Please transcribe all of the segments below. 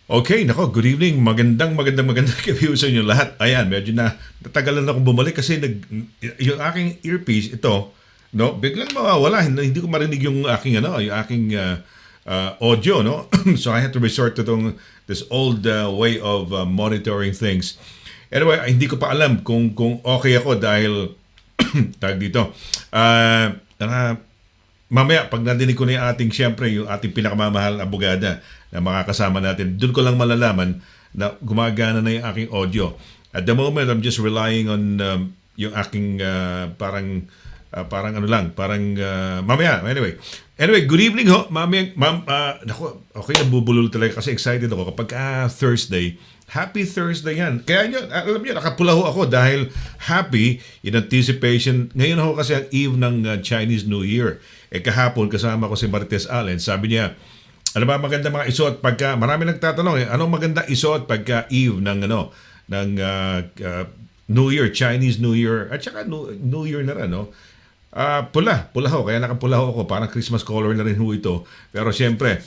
Okay, nako, good evening. Magandang gabi sa inyo lahat. Ayan, medyo natagalan akong bumalik kasi yung aking earpiece ito, no, biglang mawawala. Hindi ko marinig yung aking yung aking audio, no. So I had to resort to this old way of monitoring things. Anyway, hindi ko pa alam kung okay ako dahil tag dito. Uh, uh, Mamaya, pag nadinig ko na yung ating, siyempre, yung ating pinakamamahal na abogada na makakasama natin, doon ko lang malalaman na gumagana na yung aking audio. At the moment, I'm just relying on yung aking parang ano lang, mamaya. Anyway, good evening ho. Ma'am, naku, okay, nabubulol talaga kasi excited ako kapag Thursday. Happy Thursday yan. Kaya nyo, alam nyo, nakapula ho ako dahil happy in anticipation. Ngayon ho kasi ang eve ng Chinese New Year. Kahapon kasama ko si Marites Allen. Sabi niya, ano ba maganda mga isuot pagka, marami nagtatanong anong maganda isuot pagka eve ng New Year, Chinese New Year, at saka New Year na rin, no? Pula ho. Kaya nakapula ho ako. Parang Christmas color na rin ho ito. Pero siyempre,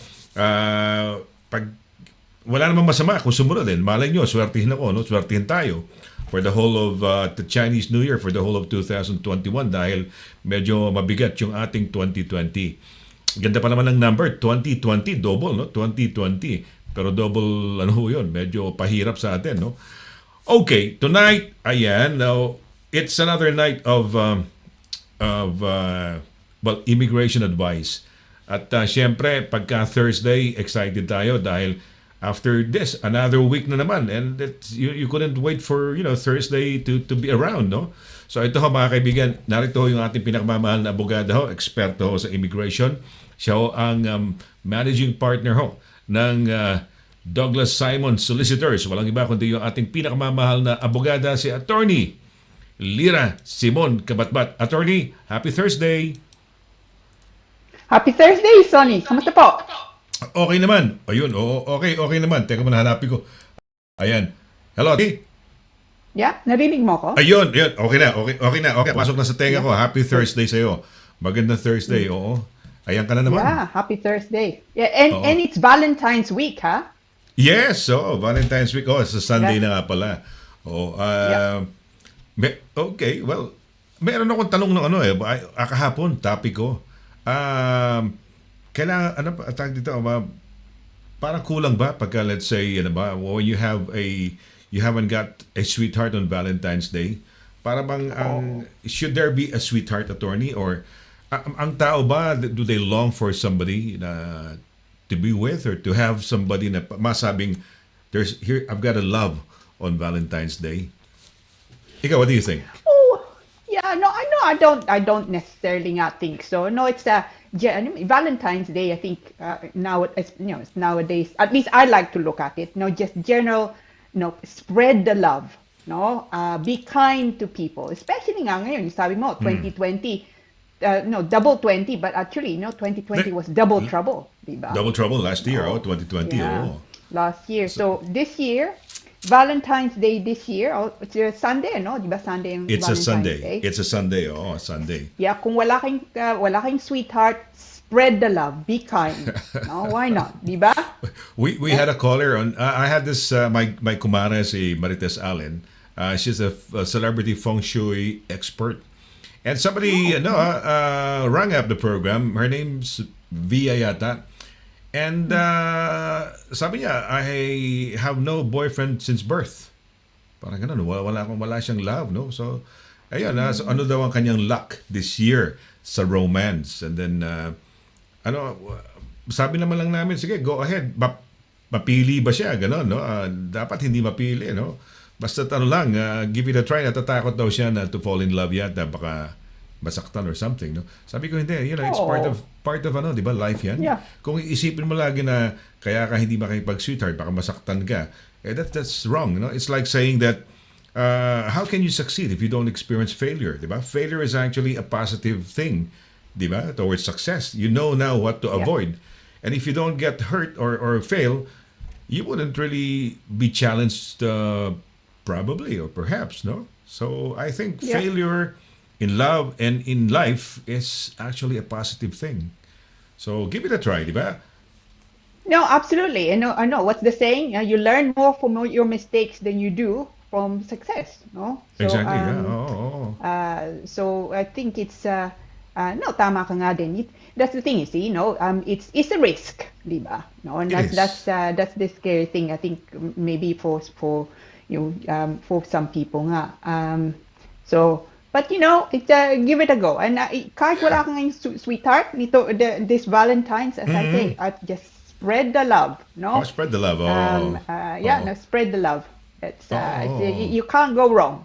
pag wala namang masama kung sumunod din. Malay nyo, swertihin ako, no? Swertihin tayo for the whole of the Chinese New Year, for the whole of 2021 dahil medyo mabigat yung ating 2020. Ganda pa naman ng number, 2020, double, no? 2020. Pero double, ano ho yun, medyo pahirap sa atin, no? Okay, tonight, ayan, now, it's another night of immigration advice. At syempre, pagka Thursday, excited tayo dahil after this, another week na naman. And you couldn't wait for, Thursday to be around, no? So ito ho, mga kaibigan, narito ho yung ating pinakamamahal na abogada ho, eksperto ho sa immigration. Siya ho ang managing partner ho ng Douglas Simon Solicitors. Walang iba kundi yung ating pinakamamahal na abogada, si Attorney LIRA Simon CABATBAT. Attorney, happy Thursday! Happy Thursday, Sonny. Kamusta po? Okay naman. Ayun, okay naman. Teka muna, hanapin ko. Ayan. Hello, Ati. Yeah, narinig mo ko? Ayun. Okay na. Okay, pasok na sa tenga ko. Happy Thursday sa'yo. Magandang Thursday, oo. Ayan ka na naman. Yeah, happy Thursday. Yeah, and it's Valentine's week, ha? Yes, Valentine's week. It's a Sunday na nga pala. Okay, well, meron akong tanong ng kahapon, topic ko. Kailangan, tawag dito, parang kulang ba pagka, let's say, when you haven't got a sweetheart on Valentine's Day? Para bang, should there be a sweetheart, attorney? Or, ang tao ba, do they long for somebody to be with or to have somebody na masabing, I've got a love on Valentine's Day? Ikaw, what do you think? Yeah, no, I don't necessarily not think so. No, it's Valentine's Day. I think nowadays, at least I like to look at it. Just general, spread the love. Be kind to people, especially nga ngayon. Sabi mo, 2020, double 20, but actually, 2020 was double trouble, diba? Double trouble last year, 2020. Yeah, last year. So this year, Valentine's Day this year, it's a Sunday, no? Di ba Sunday yung It's Valentine's a Sunday. Day? It's a Sunday, Sunday. Yeah, kung wala kang sweetheart, spread the love, be kind. No, why not? Di ba? We had a caller on. I had this my kumare si Marites Allen. She's a celebrity feng shui expert, and somebody rang up the program. Her name's Via yata. And sabi niya, I have no boyfriend since birth. Parang ganun, wala siyang love, no? So, ayun, so ano daw ang kanyang luck this year sa romance? And then, sabi naman lang namin, sige, go ahead. Mapili ba siya? Ganun, no? Dapat hindi mapili, no? Basta give it a try. Natatakot daw siya na to fall in love yata. Baka masaktan or something, no? Sabi ko hindi, it's part of di ba, life yan. Yeah. Kung isipin mo lagi na kaya ka hindi makipag-sweetheart, baka masaktan ka, that's wrong, no? It's like saying that how can you succeed if you don't experience failure, di ba? Failure is actually a positive thing, di ba, towards success. You know now what to avoid. And if you don't get hurt or fail, you wouldn't really be challenged probably or perhaps, no? So I think failure in love and in life is actually a positive thing. So give it a try, di ba? No, absolutely. I know. What's the saying? You learn more from your mistakes than you do from success. No. Exactly, yeah. Oo. So I think it's no, tama ka nga din. That's the thing, you see. It's a risk, di ba? No, and It is. that's the scary thing. I think maybe for for some people nga. But it's give it a go. And kahit wala kang ngayong sweetheart this Valentine's, as I say, Mm-hmm. just spread the love, Oh, no? spread the love. Oo. Yeah, Oo. no, spread the love. Oo. You can't go wrong.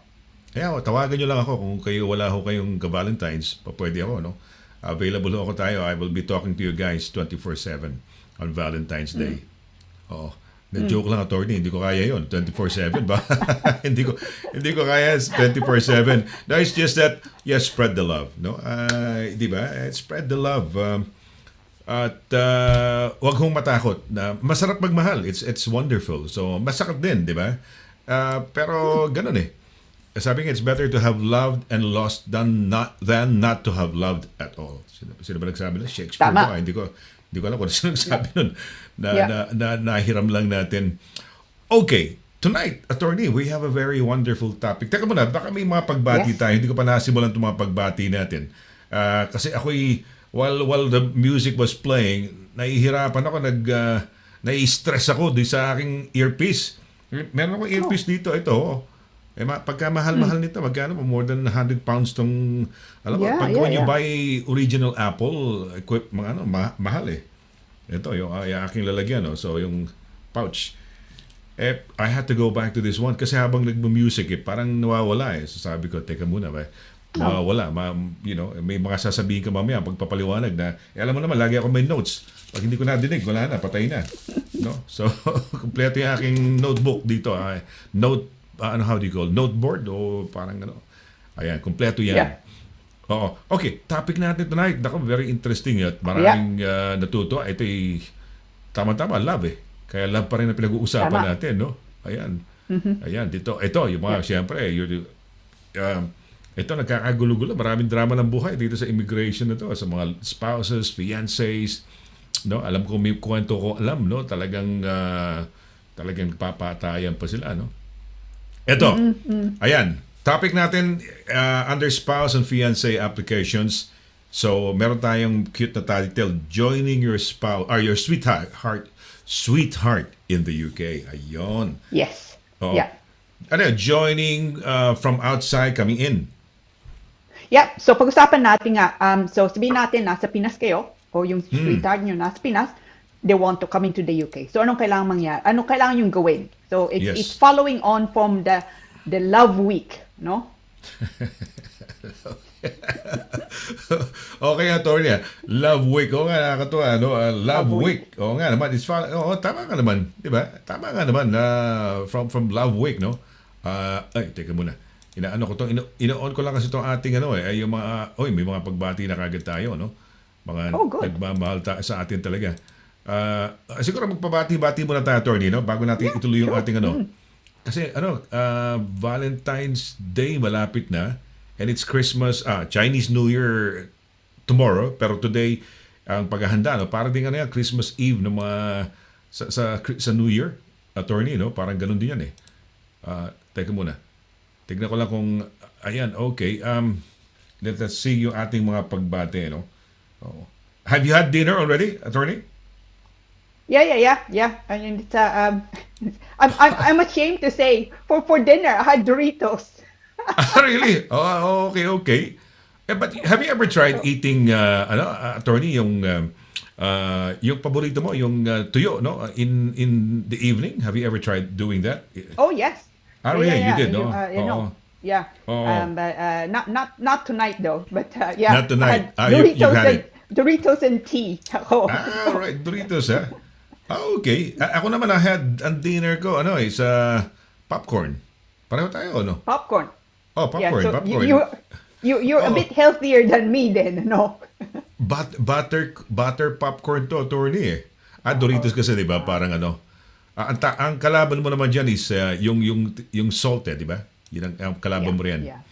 Kaya tawagan nyo lang ako kung kayo wala ho kayong ka-Valentine's, pwede ako, no? Available ho ako tayo. I will be talking to you guys 24/7 on Valentine's Day. Oh, na-joke lang, attorney, hindi ko kaya 'yon. 24/7 ba? hindi ko kaya 24/7. No, it's just that yes, spread the love, no? 'Di ba? Spread the love. At wag hong matakot na masarap magmahal. It's wonderful. So masakit din, 'di ba? Pero ganun eh. Sabi nga, it's better to have loved and lost than not to have loved at all. Sino ba nagsabi na? Shakespeare Tama. ba? Hindi ko alam kung sino Yeah. nagsabi nun. Yeah. Nahiram lang natin. Okay, tonight, attorney, we have a very wonderful topic. Teka muna, baka may mga pagbati Yes. tayo. Hindi ko pa nasimulan itong mga pagbati natin. Kasi ako'y, while the music was playing, nahihirapan ako, nai-stress ako doon sa aking earpiece. Meron akong Oh. earpiece dito. Ito, oh. Pagka mahal-mahal nito, magkano? More than 100 pounds tong, alam mo, Yeah, when you yeah. buy original Apple mga mahal eh. Ito, yung aking lalagyan, no? So, yung pouch. I had to go back to this one kasi habang nagmo-music, parang nawawala eh. So, sabi ko, teka muna, Oh. mawawala. May mga sasabihin ka mamaya, pagpapaliwanag na, alam mo naman, lagi ako may notes. Pag hindi ko nadinig, wala na, patay na. No? So, kompleto yung aking notebook dito. How do you call noteboard o parang ano. Ayan, kompleto yan. Yeah. Oo. Okay, topic natin tonight. Nako, very interesting at Yeah. maraming natuto. Ito ay tama-tama, love eh. Kaya love pa rin ang pinag-uusapan Tama. natin, no? Ayan. Ayan, ito, yung mga, siyempre, ito, nagkakagulo-gulo. Maraming drama ng buhay dito sa immigration na to. Sa mga spouses, fiancés, no? Alam ko, may kwento ko alam, no? Talagang papatayan pa sila, no? Ito, ayan, topic natin under spouse and fiancé applications. So, meron tayong cute na title, Joining Your Spouse, or Your Sweetheart in the UK. Ayun. Yes. Oo. Yeah. Ano, joining from outside, coming in. Yeah. So pag-usapan natin nga, so sabihin natin nasa Pinas kayo, o yung sweetheart nyo nasa Pinas, they want to come into the UK. So anong kailangan mangyari? Anong kailangan yung gawin? So Yes. it's following on from the love week, no? Okay, attorney. Love Week. Oo nga, nakakatuwa. No? Love Love Week. Oo nga naman. Tama ka naman. Di ba? Tama nga naman. From Love Week, no? Ay, teka muna. Inaano ko to, ino-on ko lang kasi itong ating ay yung mga, may mga pagbati na kagad tayo, no? Mga Oh, good. nagmamahal sa atin talaga. Siguro magpabati-bati muna tayo, attorney, no? Bago natin ituloy yung sure. ating Kasi Valentine's Day malapit na, and it's Christmas, Chinese New Year tomorrow, pero today ang paghahanda, no? Parang din yan, Christmas Eve ng mga sa New Year, attorney, no? Parang ganun din yan eh. Teka muna. Tignan ko lang kung, ayan, okay. Let us see yung ating mga pagbate, no? Oh. Have you had dinner already, attorney? Yeah. I mean, it's I'm ashamed to say for dinner I had Doritos. Really? Oh, okay. But have you ever tried eating, attorney, yung paborito mo, yung tuyo, no? In the evening? Have you ever tried doing that? Oh yes. Really? You did, no? You know, yeah. Oh. But not tonight though. But yeah. Not tonight. I had You've had it. Doritos and tea. Oh. Right. Doritos, ha? Okay. Ako naman, ang dinner ko, sa popcorn. Pareho tayo, no? Popcorn. Oh, Yeah. popcorn, So popcorn. you're a Oh. bit healthier than me then, no? Butter popcorn to, attorney eh. Doritos kasi, di ba? Parang ang kalaban mo naman dyan is yung salt eh, di ba? Yun ang kalaban mo riyan. Yeah.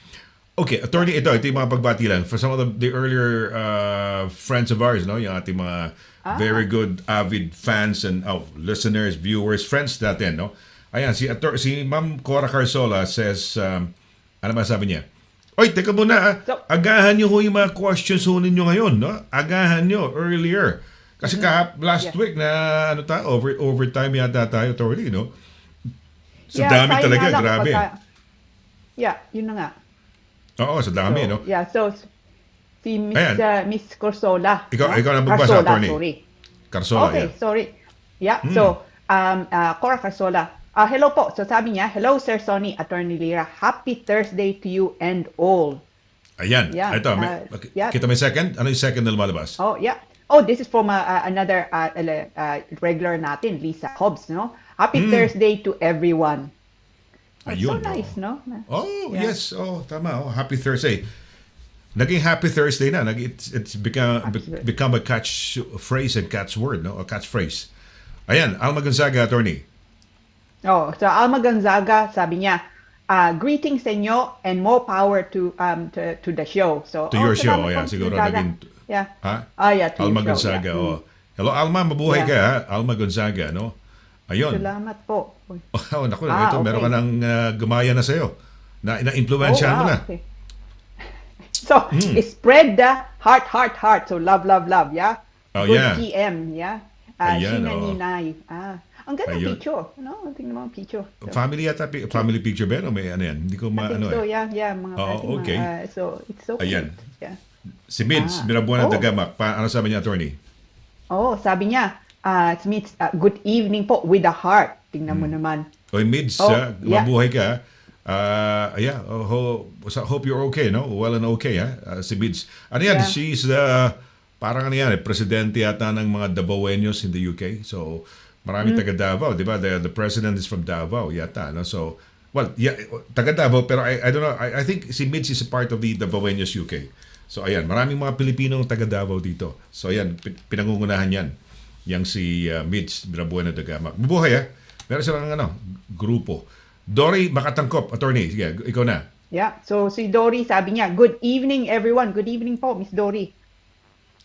Okay, attorney, ito yung mga pagbati lang. For some of the earlier friends of ours, no? Yung ating mga very Ah, good avid fans and listeners, viewers, friends natin, no? Ayan, si Ma'am Cora Carsola says, ano ba sabi niya? Oy, teka muna, so, agahan nyo ho yung mga questions ho ninyo ngayon, no? Agahan nyo earlier. Kasi last yeah. week na overtime yata tayo, attorney, no? Sa Yeah, dami sayang nga talaga, lang grabe. yeah, yun na nga. Oo, sa dami, So, no? yeah, so si Ayan, Miss Corsola, ikaw na magbasa, Carsola, attorney. sorry. Carsola, Okay, yeah. sorry. Yeah, so Cora Carsola. Hello po. So sabi niya, hello Sir Sonny, Attorney Lira. Happy Thursday to you and all. Ayan. Yeah. Ito, Yeah. kita may second? Ano yung second na lumalabas? Oh, yeah. Oh, this is from another regular natin, Lisa Hobbs, no? Happy Thursday to everyone. That's so Ayun. nice, no? Oh, Yeah. yes. Oh, tama. Oh, happy Thursday. Naging happy Thursday na. It's Absolutely. become a catch phrase and catchword, no? A catchphrase. Ayan, Alma Gonzaga, attorney. Oh, so Alma Gonzaga, sabi niya, greetings sa inyo and more power to the show. So, To your show. salamat Ayan, po, siguro Gonzaga. naging... Yeah. Ha? Yeah, to Alma your show. Gonzaga, Yeah. oh. Hello, Alma. Mabuhay Yeah. ka, ha? Alma Gonzaga, no? Ayun. Salamat po. Oh, naku, ito, Okay. meron ka ng gumaya na sa'yo. Na-influensyahan mo na. Okay. So, spread the heart. So, love. Yeah. Oh, Good yeah. PM. Yeah. Ayan, Sheena oh. Ninay. Ang ganda Ayun. picture. No, tingnan mo ang picture. So, Family yata, family picture ba? O may ano yan? Hindi ko I think maano so, eh. yeah. Mga, Oo, I think okay. so, it's so Ayan. cute. Yeah. Si Mids, Ah. Mirabuana Oh. Dagamak. Ano sabi niya, attorney? Oh, sabi niya, Smith, good evening po with a heart. Tingnan mo naman. Oy, Mids, Oh, yeah. mabuhay ka. Yeah, hope you're okay, no? Well and okay, ha? Si Mids. Ano yan? Yeah. She's parang ano yan, presidente yata ng mga Davaoenos in the UK. So, marami taga Davao, di ba? The president is from Davao yata, no? So, well, yeah, taga Davao, pero I don't know. I think si Mids is a part of the Davaoenos UK. So, ayan, maraming mga Pilipinong taga Davao dito. So, ayan, pinangungunahan yan. Yang si Mids, Mirabuena de Gamak. Mabuhay, ha? Meron silang grupo. Dory Makatangkop, attorney. Sige, ikaw na. Yeah. So, si Dory, sabi niya, good evening, everyone. Good evening po, Miss Dory.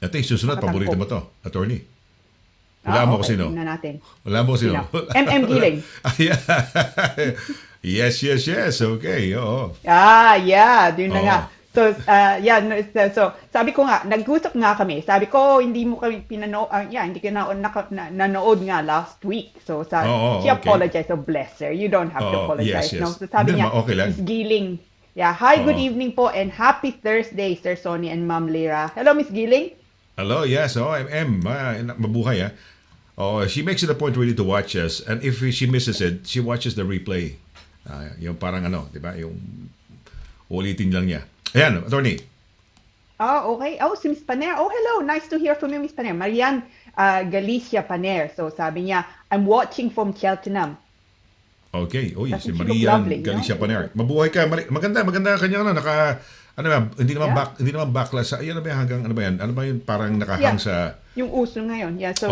Ito yung susunod, Makatangkop. paborito mo to, attorney. Wala mo kung okay. sino. Tingnan natin. Wala mo kung sino. Sino? MM Giling. Yes. Okay, oo. Yeah. Yun na Oo. nga. So, so sabi ko nga, nag-usap nga kami. Sabi ko, hindi mo kami hindi ka nanood nga last week. So, she okay. apologized. So, bless her. You don't have to apologize. Yes. No? So, sabi Hindi niya, naman, okay lang. Miss Giling. Yeah, hi, good Oo. evening po and happy Thursday, Sir Sonny and Ma'am Lira. Hello, Miss Giling. Hello, yes. Mabuhay, ha? Oh, she makes it a point really to watch us. And if she misses it, she watches the replay. Yung parang di ba? Yung ulitin lang niya. Ayan, attorney. Oh, okay. Oh, si Miss Paner. Oh, hello. Nice to hear from you, Miss Paner. Marian Galicia Paner. So, sabi niya, I'm watching from Cheltenham. Okay. Uy, si Doesn't she look Marian lovely, Galicia no? Paner. Mabuhay ka. Maganda kanya hindi naman Yeah. hindi naman backlash sa hanggang ano ba yan? Ano ba yun parang nakahang sa Yung uso ngayon. Yeah, so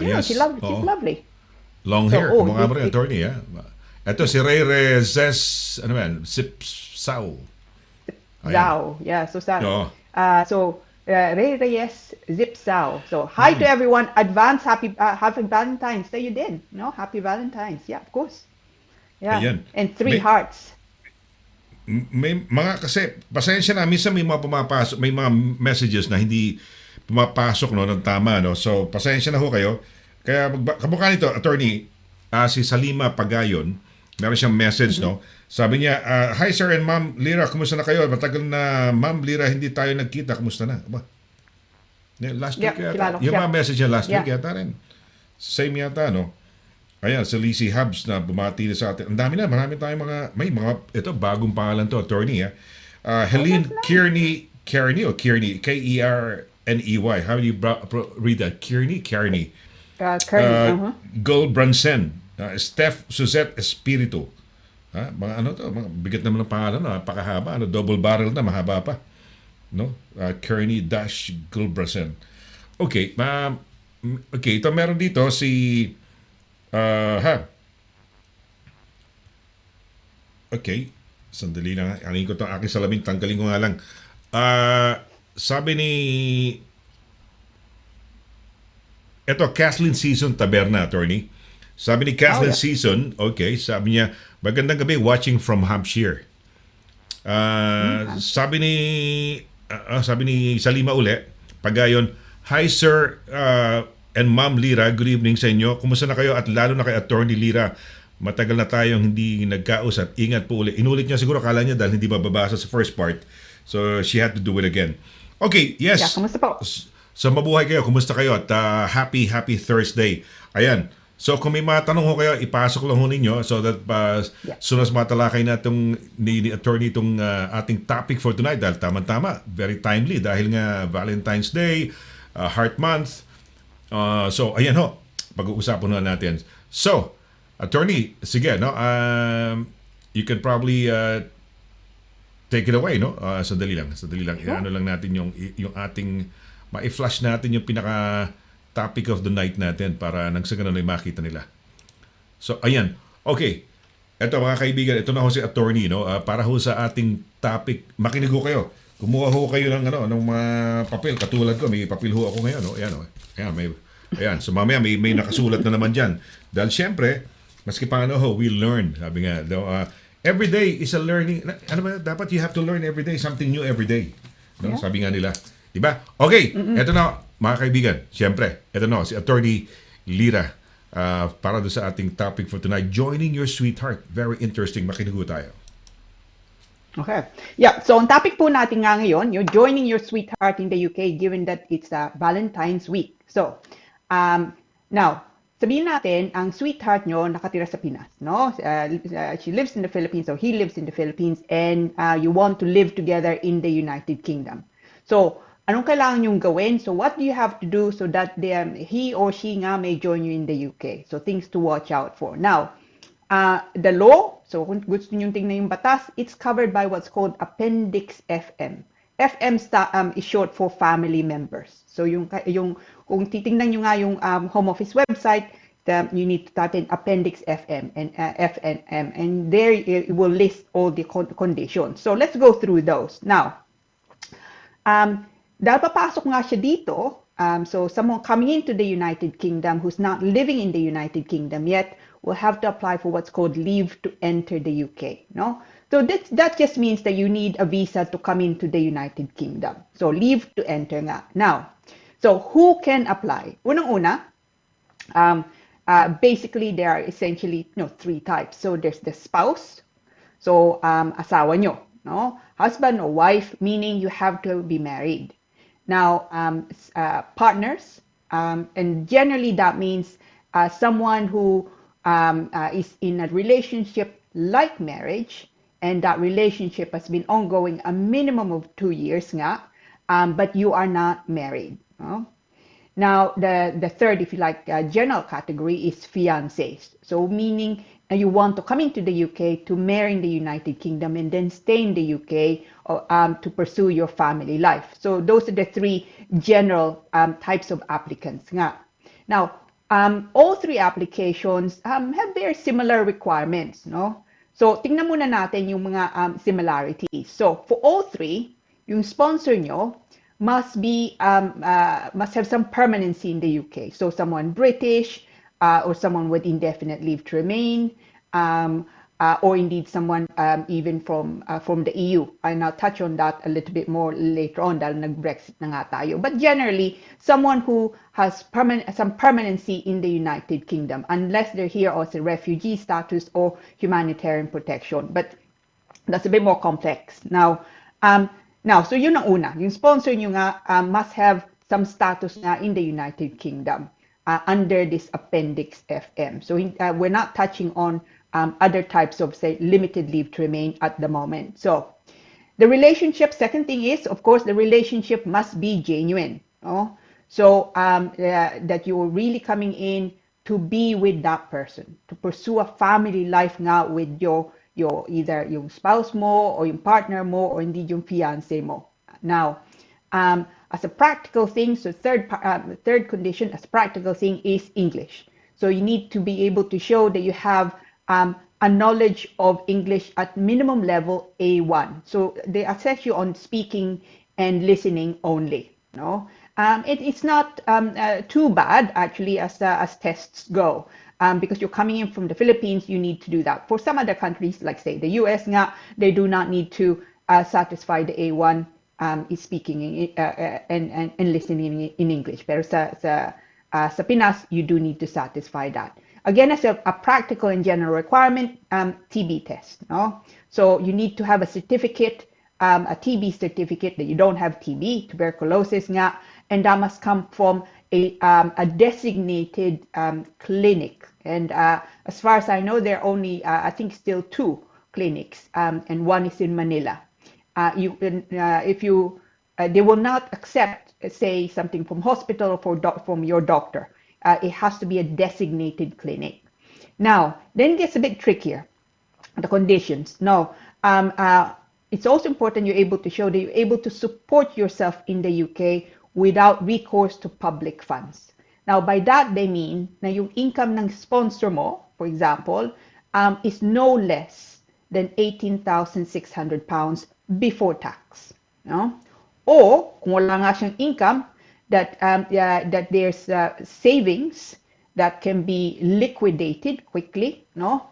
yes. she's Oo. lovely. long So, hair. oh, Kumukha mo this- rin, attorney, ha? Ito si Ray Rezes, ano ba yan? Sipsaw. Ayan. Zhao. Yeah, so Oo. Ray Reyes Zipsao. So, hi to everyone. Advance happy Valentine's. So you did, no? Happy Valentine's. Yeah, of course. Yeah. Ayan. And 3 May- hearts. May mga kasi pasensya na minsan may mga pumapasok, may mga messages na hindi pumapasok ng tama, no. So pasensya na ho kayo. Kaya kamukha nito, attorney, si Salima Pagayon, meron siyang message, no. Sabi niya, hi sir and ma'am Lira, kumusta na kayo? Matagal na ma'am Lira hindi tayo nagkita, kumusta na? Aba. Last week Yeah, yata. kilala ko Yung siya. mga message niya last Yeah. week yata rin. Same yata, no. Ayan, si Lizzie Hubs na bumati na sa atin. Ang dami na, marami tayong may mga, ito, bagong pangalan to, attorney, ha. Helene Kearney, Kearney, how do you read that? Kearney? Kearney. Goldbransen, Steph Suzette Espiritu. Mga ano to, mga bigat naman ng pangalan, napakahaba, double barrel na, mahaba pa. No? Kearney dash Goldbransen. Okay, ito meron dito si Okay. Sandali lang. Angin ko itong aking salamin. Tanggalin ko nga lang. Sabi ni... Ito, Kathleen Season Taberna, attorney. Sabi ni Kathleen yeah. Season, okay, sabi niya, magandang gabi, watching from Hampshire. Sabi ni Salima uli, pagayon, hi sir and ma'am Lira, good evening sa inyo. Kumusta na kayo at lalo na kay Attorney Lira? Matagal na tayong hindi nagkausap. Ingat po ulit. Inulit niya siguro, kala niya dahil hindi mababasa sa first part. So she had to do it again. Okay, yes. Yeah, kumusta po? So mabuhay kayo, kumusta kayo at happy Thursday. Ayan. So kung may mga tanong ho kayo, ipasok lang ho ninyo so that soon as matalakay na ni attorney itong ating topic for tonight dahil tama-tama, very timely dahil nga Valentine's Day, Heart Month. So ayan ho, pag-uusapan na natin. So, attorney, sige, no? You can probably take it away, no? Sandali lang. Ano lang natin yung ating ma-flash natin yung pinaka topic of the night natin para nang sa ganun ay makita nila. So, ayan. Okay. Ito mga kaibigan, ito na ho si attorney, no? Para ho sa ating topic, makinig ho kayo. Kumuha ho kayo ng mga papel. Katulad ko, may papel ho ako ngayon, no? Ayan, oh. Ayan, so mamaya may nakasulat na naman diyan. Dahil syempre, maski paano ho, we learn. Sabi nga, every day is a learning. Ano ba? Dapat you have to learn every day, something new every day. No? Yeah. Sabi nga nila. Diba? Okay, eto na mga kaibigan. Siyempre, eto na si Attorney Lira para doon sa ating topic for tonight. Joining your sweetheart. Very interesting. Makinig tayo. Okay. Yeah, so ang topic po natin nga ngayon, you're joining your sweetheart in the UK given that it's Valentine's week. So, now, sabihin natin, ang sweetheart nyo nakatira sa Pinas, no? She lives in the Philippines or he lives in the Philippines and you want to live together in the United Kingdom. So, anong kailangan nyong gawin? So, what do you have to do so that he or she nga may join you in the UK? So, things to watch out for. Now, the law, so kung gusto nyong tingnan yung batas, it's covered by what's called Appendix FM. FM is short for family members. So, kung titingnan nyo nga yung Home Office website, you need to type in Appendix FM and FNM, and there it will list all the conditions. So, let's go through those. Now, dahil papasok nga siya dito, so someone coming into the United Kingdom who's not living in the United Kingdom yet will have to apply for what's called leave to enter the UK, no? So that just means that you need a visa to come into the United Kingdom. So leave to enter nga. Now, so who can apply? Unang-una, basically there are essentially three types. So there's the spouse, so asawa nyo, no? Husband or wife, meaning you have to be married. Now, partners, and generally that means someone who is in a relationship like marriage, and that relationship has been ongoing a minimum of 2 years nga, but you are not married. No? Now, the third, if you like, general category is fiancés. So meaning you want to come into the UK to marry in the United Kingdom and then stay in the UK to pursue your family life. So those are the three general types of applicants nga. Now, all three applications have very similar requirements, no? So tingnan muna natin yung mga similarities. So for all three, yung sponsor nyo must have some permanency in the UK. So someone British, or someone with indefinite leave to remain, or indeed someone even from the EU. I'll touch on that a little bit more later on dahil nag-Brexit na nga tayo. But generally, someone who has some permanency in the United Kingdom, unless they're here as a refugee status or humanitarian protection. But that's a bit more complex. Now, so yun ang una. Yung sponsor nyo nga must have some status na in the United Kingdom under this Appendix FM. So we're not touching on other types of, say, limited leave to remain at the moment. So the relationship, second thing is, of course, the relationship must be genuine. No? So that you're really coming in to be with that person, to pursue a family life nga with your either yung spouse mo or yung partner mo or indeed yung fiancé mo. Now, as a practical thing, so third condition as a practical thing is English. So you need to be able to show that you have a knowledge of English at minimum level A1. So they assess you on speaking and listening only. No, it's not too bad actually as tests go. Because you're coming in from the Philippines, you need to do that. For some other countries, like say the US, they do not need to satisfy the A1 is speaking and listening in English. Pero sa Pinas, you do need to satisfy that. Again, as a practical and general requirement, TB test. No? So you need to have a certificate, a TB certificate that you don't have TB, tuberculosis nga, and that must come from a designated clinic. And as far as I know, there are only, I think, still 2 clinics, and one is in Manila. They will not accept, say, something from hospital or from your doctor. It has to be a designated clinic. Now, then it gets a bit trickier, the conditions. Now, it's also important you're able to show that you're able to support yourself in the UK without recourse to public funds. Now, by that, they mean na yung income ng sponsor mo, for example, is no less than £18,600 before tax. No? Or, kung wala nga siyang income, that there's savings that can be liquidated quickly, no?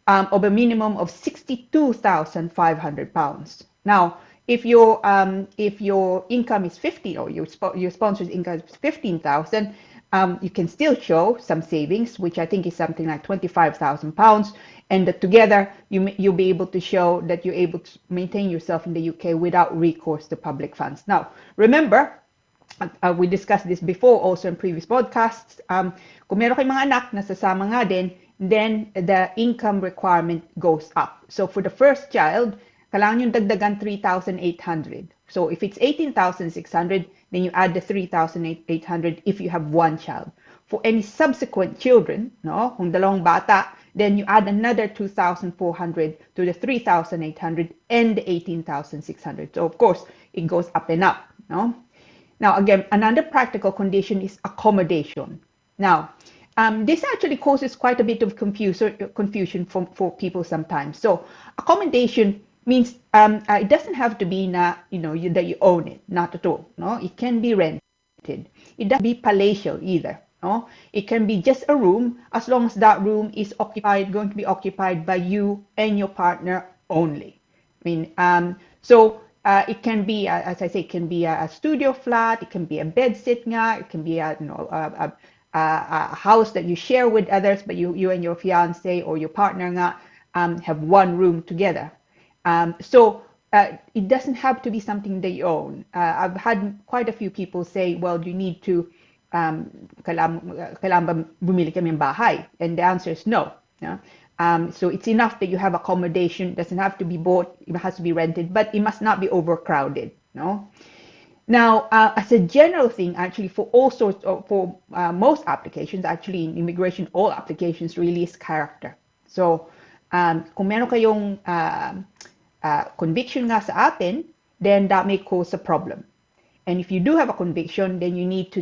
Of a minimum of £62,500. Now, if your income is 50, or your sponsor's income is 15,000, you can still show some savings, which I think is something like £25,000, and that together you'll be able to show that you're able to maintain yourself in the UK without recourse to public funds. Now, remember, we discussed this before also in previous podcasts. Kung meron kayong mga anak na sasama nga din, then the income requirement goes up. So for the first child, kailangan yung dagdagan 3,800. So if it's 18,600, then you add the 3,800 if you have one child. For any subsequent children, no, kung dalawang bata, then you add another 2,400 to the 3,800 and the 18,600. So of course, it goes up and up, no? Now, again, another practical condition is accommodation. Now, this actually causes quite a bit of confusion for people sometimes. So, accommodation means it doesn't have to be that you own it, not at all. No, it can be rented. It doesn't be palatial either. No, it can be just a room as long as that room is going to be occupied by you and your partner only. I mean, it can be, as I say, it can be a studio flat, it can be a bedsit nga, it can be a house that you share with others, but you and your fiance or your partner nga have one room together. It doesn't have to be something they own. I've had quite a few people say, well, you need to, kailangan ba bumili kami ng bahay? And the answer is no. Yeah? So it's enough that you have accommodation. It doesn't have to be bought. It has to be rented, but it must not be overcrowded. No. Now, as a general thing, actually, for all sorts of, for most applications, actually in immigration, all applications really is character. So, kung meron kayong conviction nga sa atin, then that may cause a problem. And if you do have a conviction, then you need to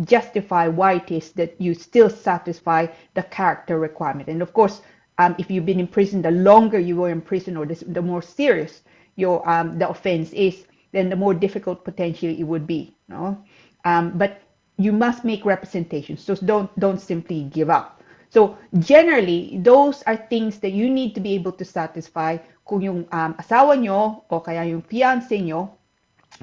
justify why it is that you still satisfy the character requirement. And of course, if you've been in prison, the longer you were in prison, or the more serious the offense is, then the more difficult potentially it would be. No? But you must make representations. So don't simply give up. So generally, those are things that you need to be able to satisfy kung yung asawa nyo o kaya yung fiancé nyo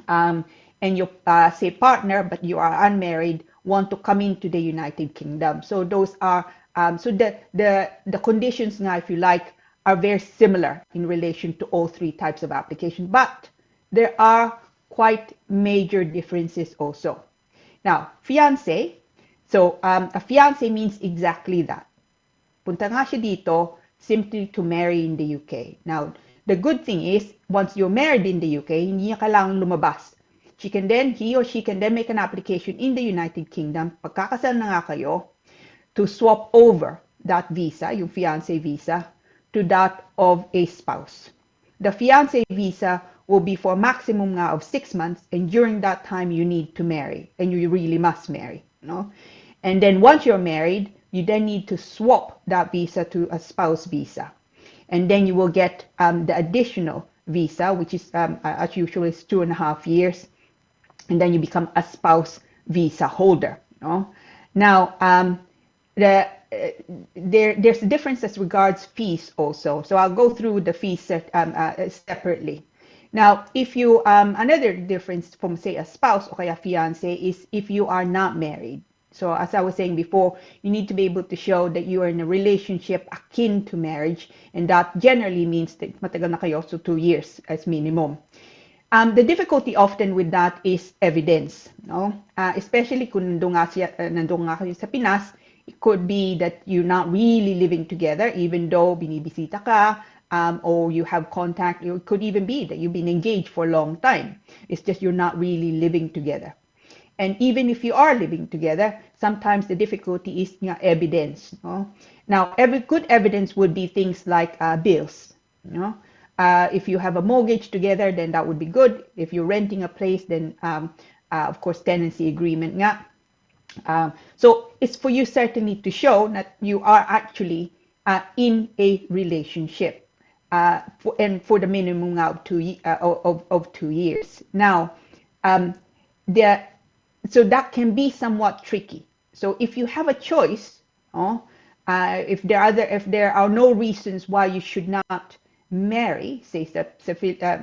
and your say partner, but you are unmarried, want to come into the United Kingdom. So those are the conditions now, if you like, are very similar in relation to all 3 types of application, but there are quite major differences also. Now, fiancé. So a fiancé means exactly that. Punta nga siya dito simply to marry in the UK. Now, the good thing is, once you're married in the UK, hindi niya kailangang lumabas. He or she can then make an application in the United Kingdom, pagkakasal na nga kayo, to swap over that visa, yung fiancé visa, to that of a spouse. The fiancé visa will be for a maximum nga of 6 months, and during that time you need to marry, and you really must marry. No? And then once you're married, you then need to swap that visa to a spouse visa. And then you will get the additional visa, which is as usual is 2.5 years. And then you become a spouse visa holder. Now, there's a difference as regards fees also. So I'll go through the fees separately. Now, if you, another difference from say a spouse or a fiance is if you are not married. So as I was saying before, you need to be able to show that you are in a relationship akin to marriage. And that generally means that matagal na kayo, so 2 years as minimum. The difficulty often with that is evidence, especially kung nandun nga kayo sa Pinas, it could be that you're not really living together, even though binibisita ka, or you have contact. It could even be that you've been engaged for a long time. It's just you're not really living together. And even if you are living together, sometimes the difficulty is evidence. Now, every good evidence would be things like bills. If you have a mortgage together, then that would be good. If you're renting a place, then of course tenancy agreement nga. So it's for you certainly to show that you are actually in a relationship, and for the minimum of 2 years. Now, so that can be somewhat tricky. So if you have a choice, if there are no reasons why you should not marry, say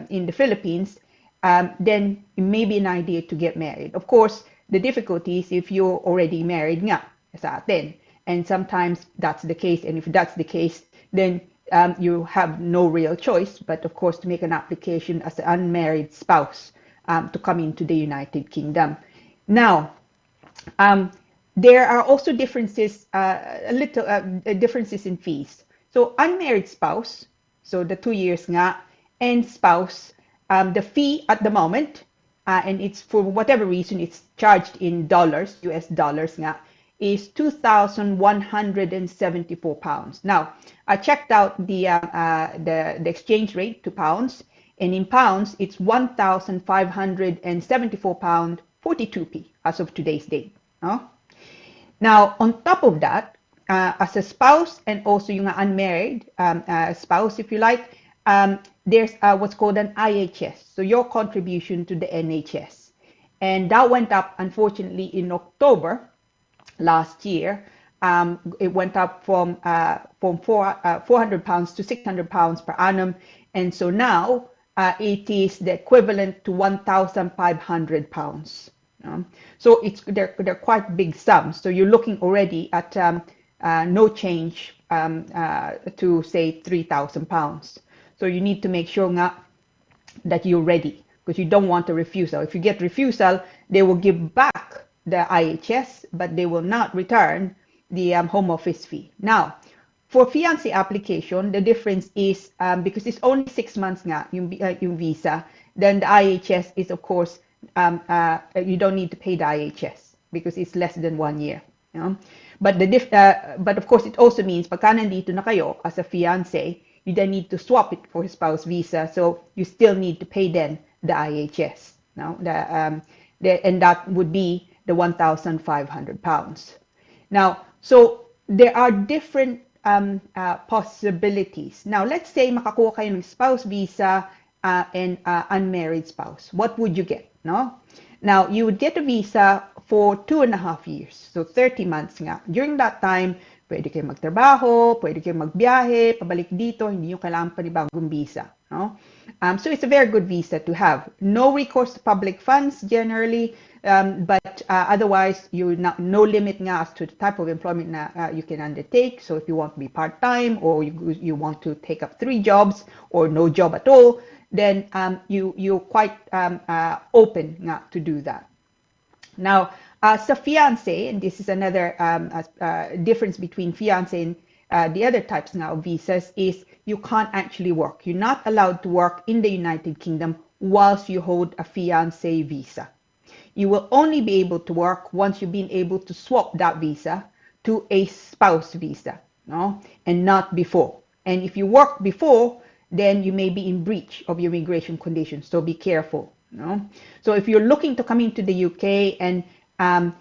in the Philippines, then it may be an idea to get married. Of course, the difficulty is if you're already married nga sa atin, and sometimes that's the case. And if that's the case, then you have no real choice, but of course to make an application as an unmarried spouse to come into the United Kingdom. Now, there are also differences, differences in fees. So unmarried spouse, so the 2 years nga, and spouse, the fee at the moment, and it's for whatever reason it's charged in dollars, US dollars nga, is £2,174. Now, I checked out the exchange rate to pounds, and in pounds it's £1,574.42 as of today's date. Now, on top of that, as a spouse and also yung unmarried spouse, if you like, there's what's called an IHS, so your contribution to the NHS. And that went up, unfortunately, in October last year. It went up from £400 to £600 per annum. And so now it is the equivalent to £1,500. So they're quite big sums. So you're looking already at no change to say £3,000. So you need to make sure that you're ready, because you don't want a refusal. If you get refusal, they will give back the IHS, but they will not return the home office fee. Now, for fiancé application, the difference is because it's only 6 months nga yung visa, then the IHS is, of course, you don't need to pay the IHS because it's less than 1 year. But of course, it also means pagka nandito na kayo as a fiancé, you then need to swap it for a spouse visa, so you still need to pay then the IHS. And that would be the £1,500. Now, so there are different possibilities. Now, let's say makakuha kayo ng spouse visa and unmarried spouse. What would you get? Now, you would get a visa for 2.5 years, so 30 months nga. During that time, pwede kayo magtrabaho, pwede kayo magbiyahe, pabalik dito, hindi nyo kailangan panibagong visa. So it's a very good visa to have. No recourse to public funds generally, but otherwise, no limit nga as to the type of employment na you can undertake. So if you want to be part-time, or you want to take up 3 jobs or no job at all, then you're quite open nga to do that. Now, sa fiancé, and this is another difference between fiancé and the other types now of visas, is you can't actually work. You're not allowed to work in the United Kingdom whilst you hold a fiancé visa. You will only be able to work once you've been able to swap that visa to a spouse visa, and not before. And if you work before, then you may be in breach of your immigration conditions, so be careful. So if you're looking to come into the UK and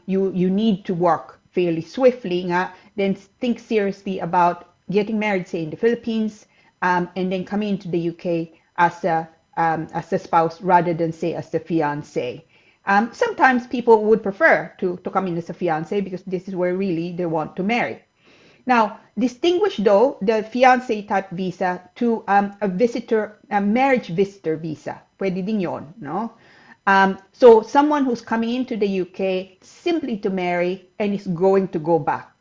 you need to work fairly swiftly nga, then think seriously about getting married, say in the Philippines, and then coming into the UK as a spouse rather than say as the fiance. Sometimes people would prefer to come in as a fiance because this is where really they want to marry. Now, distinguish though the fiancé type visa to a marriage visitor visa. Pwede din yon, no? So someone who's coming into the UK simply to marry and is going to go back.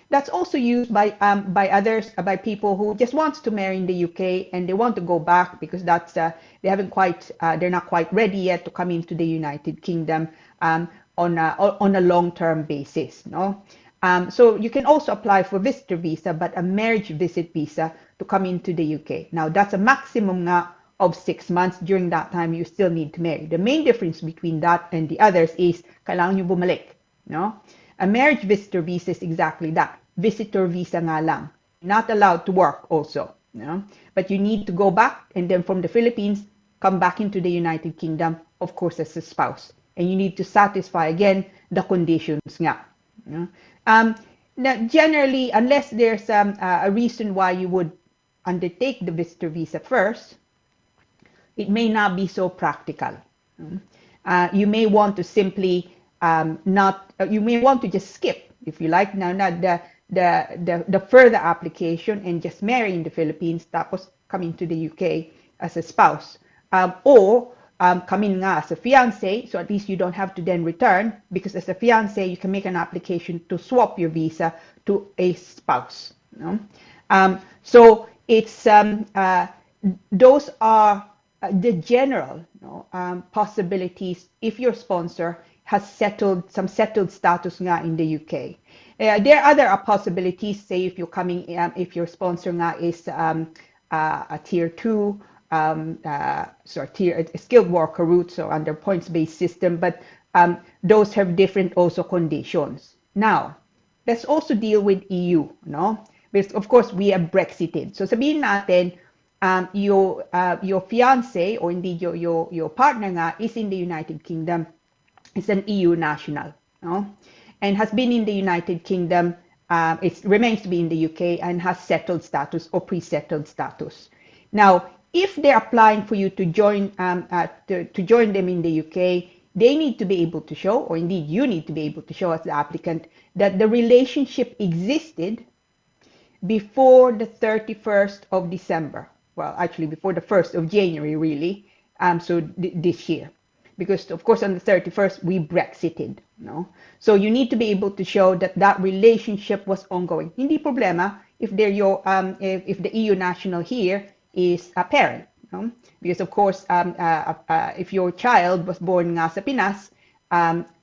That's also used by others, by people who just wants to marry in the UK and they want to go back because they're not quite ready yet to come into the United Kingdom on a long-term basis, no? So you can also apply for visitor visa, but a marriage visit visa to come into the UK. Now that's a maximum of 6 months. During that time, you still need to marry. The main difference between that and the others is kailangan nyo bumalik, no? A marriage visitor visa is exactly that. Visitor visa nga lang. Not allowed to work also, no? But you need to go back and then from the Philippines, come back into the United Kingdom, of course, as a spouse. And you need to satisfy again the conditions nga. No? Now, generally, unless there's a reason why you would undertake the visitor visa first, it may not be so practical. You may want to simply you may want to just skip, if you like, now not the further application and just marry in the Philippines, tapos come into the UK as a spouse, or come in as a fiance, so at least you don't have to then return, because as a fiance you can make an application to swap your visa to a spouse. No? So it's those are the general possibilities if your sponsor has some settled status nga in the UK. There are other possibilities, say if you're coming, if your sponsor nga is a tier 2, a skilled worker route, so under points-based system, but those have different also conditions. Now, let's also deal with EU, no? Because of course we have Brexited. So sabihin natin, your fiance or indeed your partner nga is in the United Kingdom, is an EU national, no? And has been in the United Kingdom, it remains to be in the UK and has settled status or pre-settled status. Now, if they're applying for you to join them in the UK, they need to be able to show, or indeed you need to be able to show as the applicant, that the relationship existed before the 31st of December. Well, actually before the 1st of January, really, so this year. Because of course on the 31st we Brexited, no? So you need to be able to show that that relationship was ongoing. Hindi problema if if the EU national here is a parent, no? Because of course if your child was born nga sa Pinas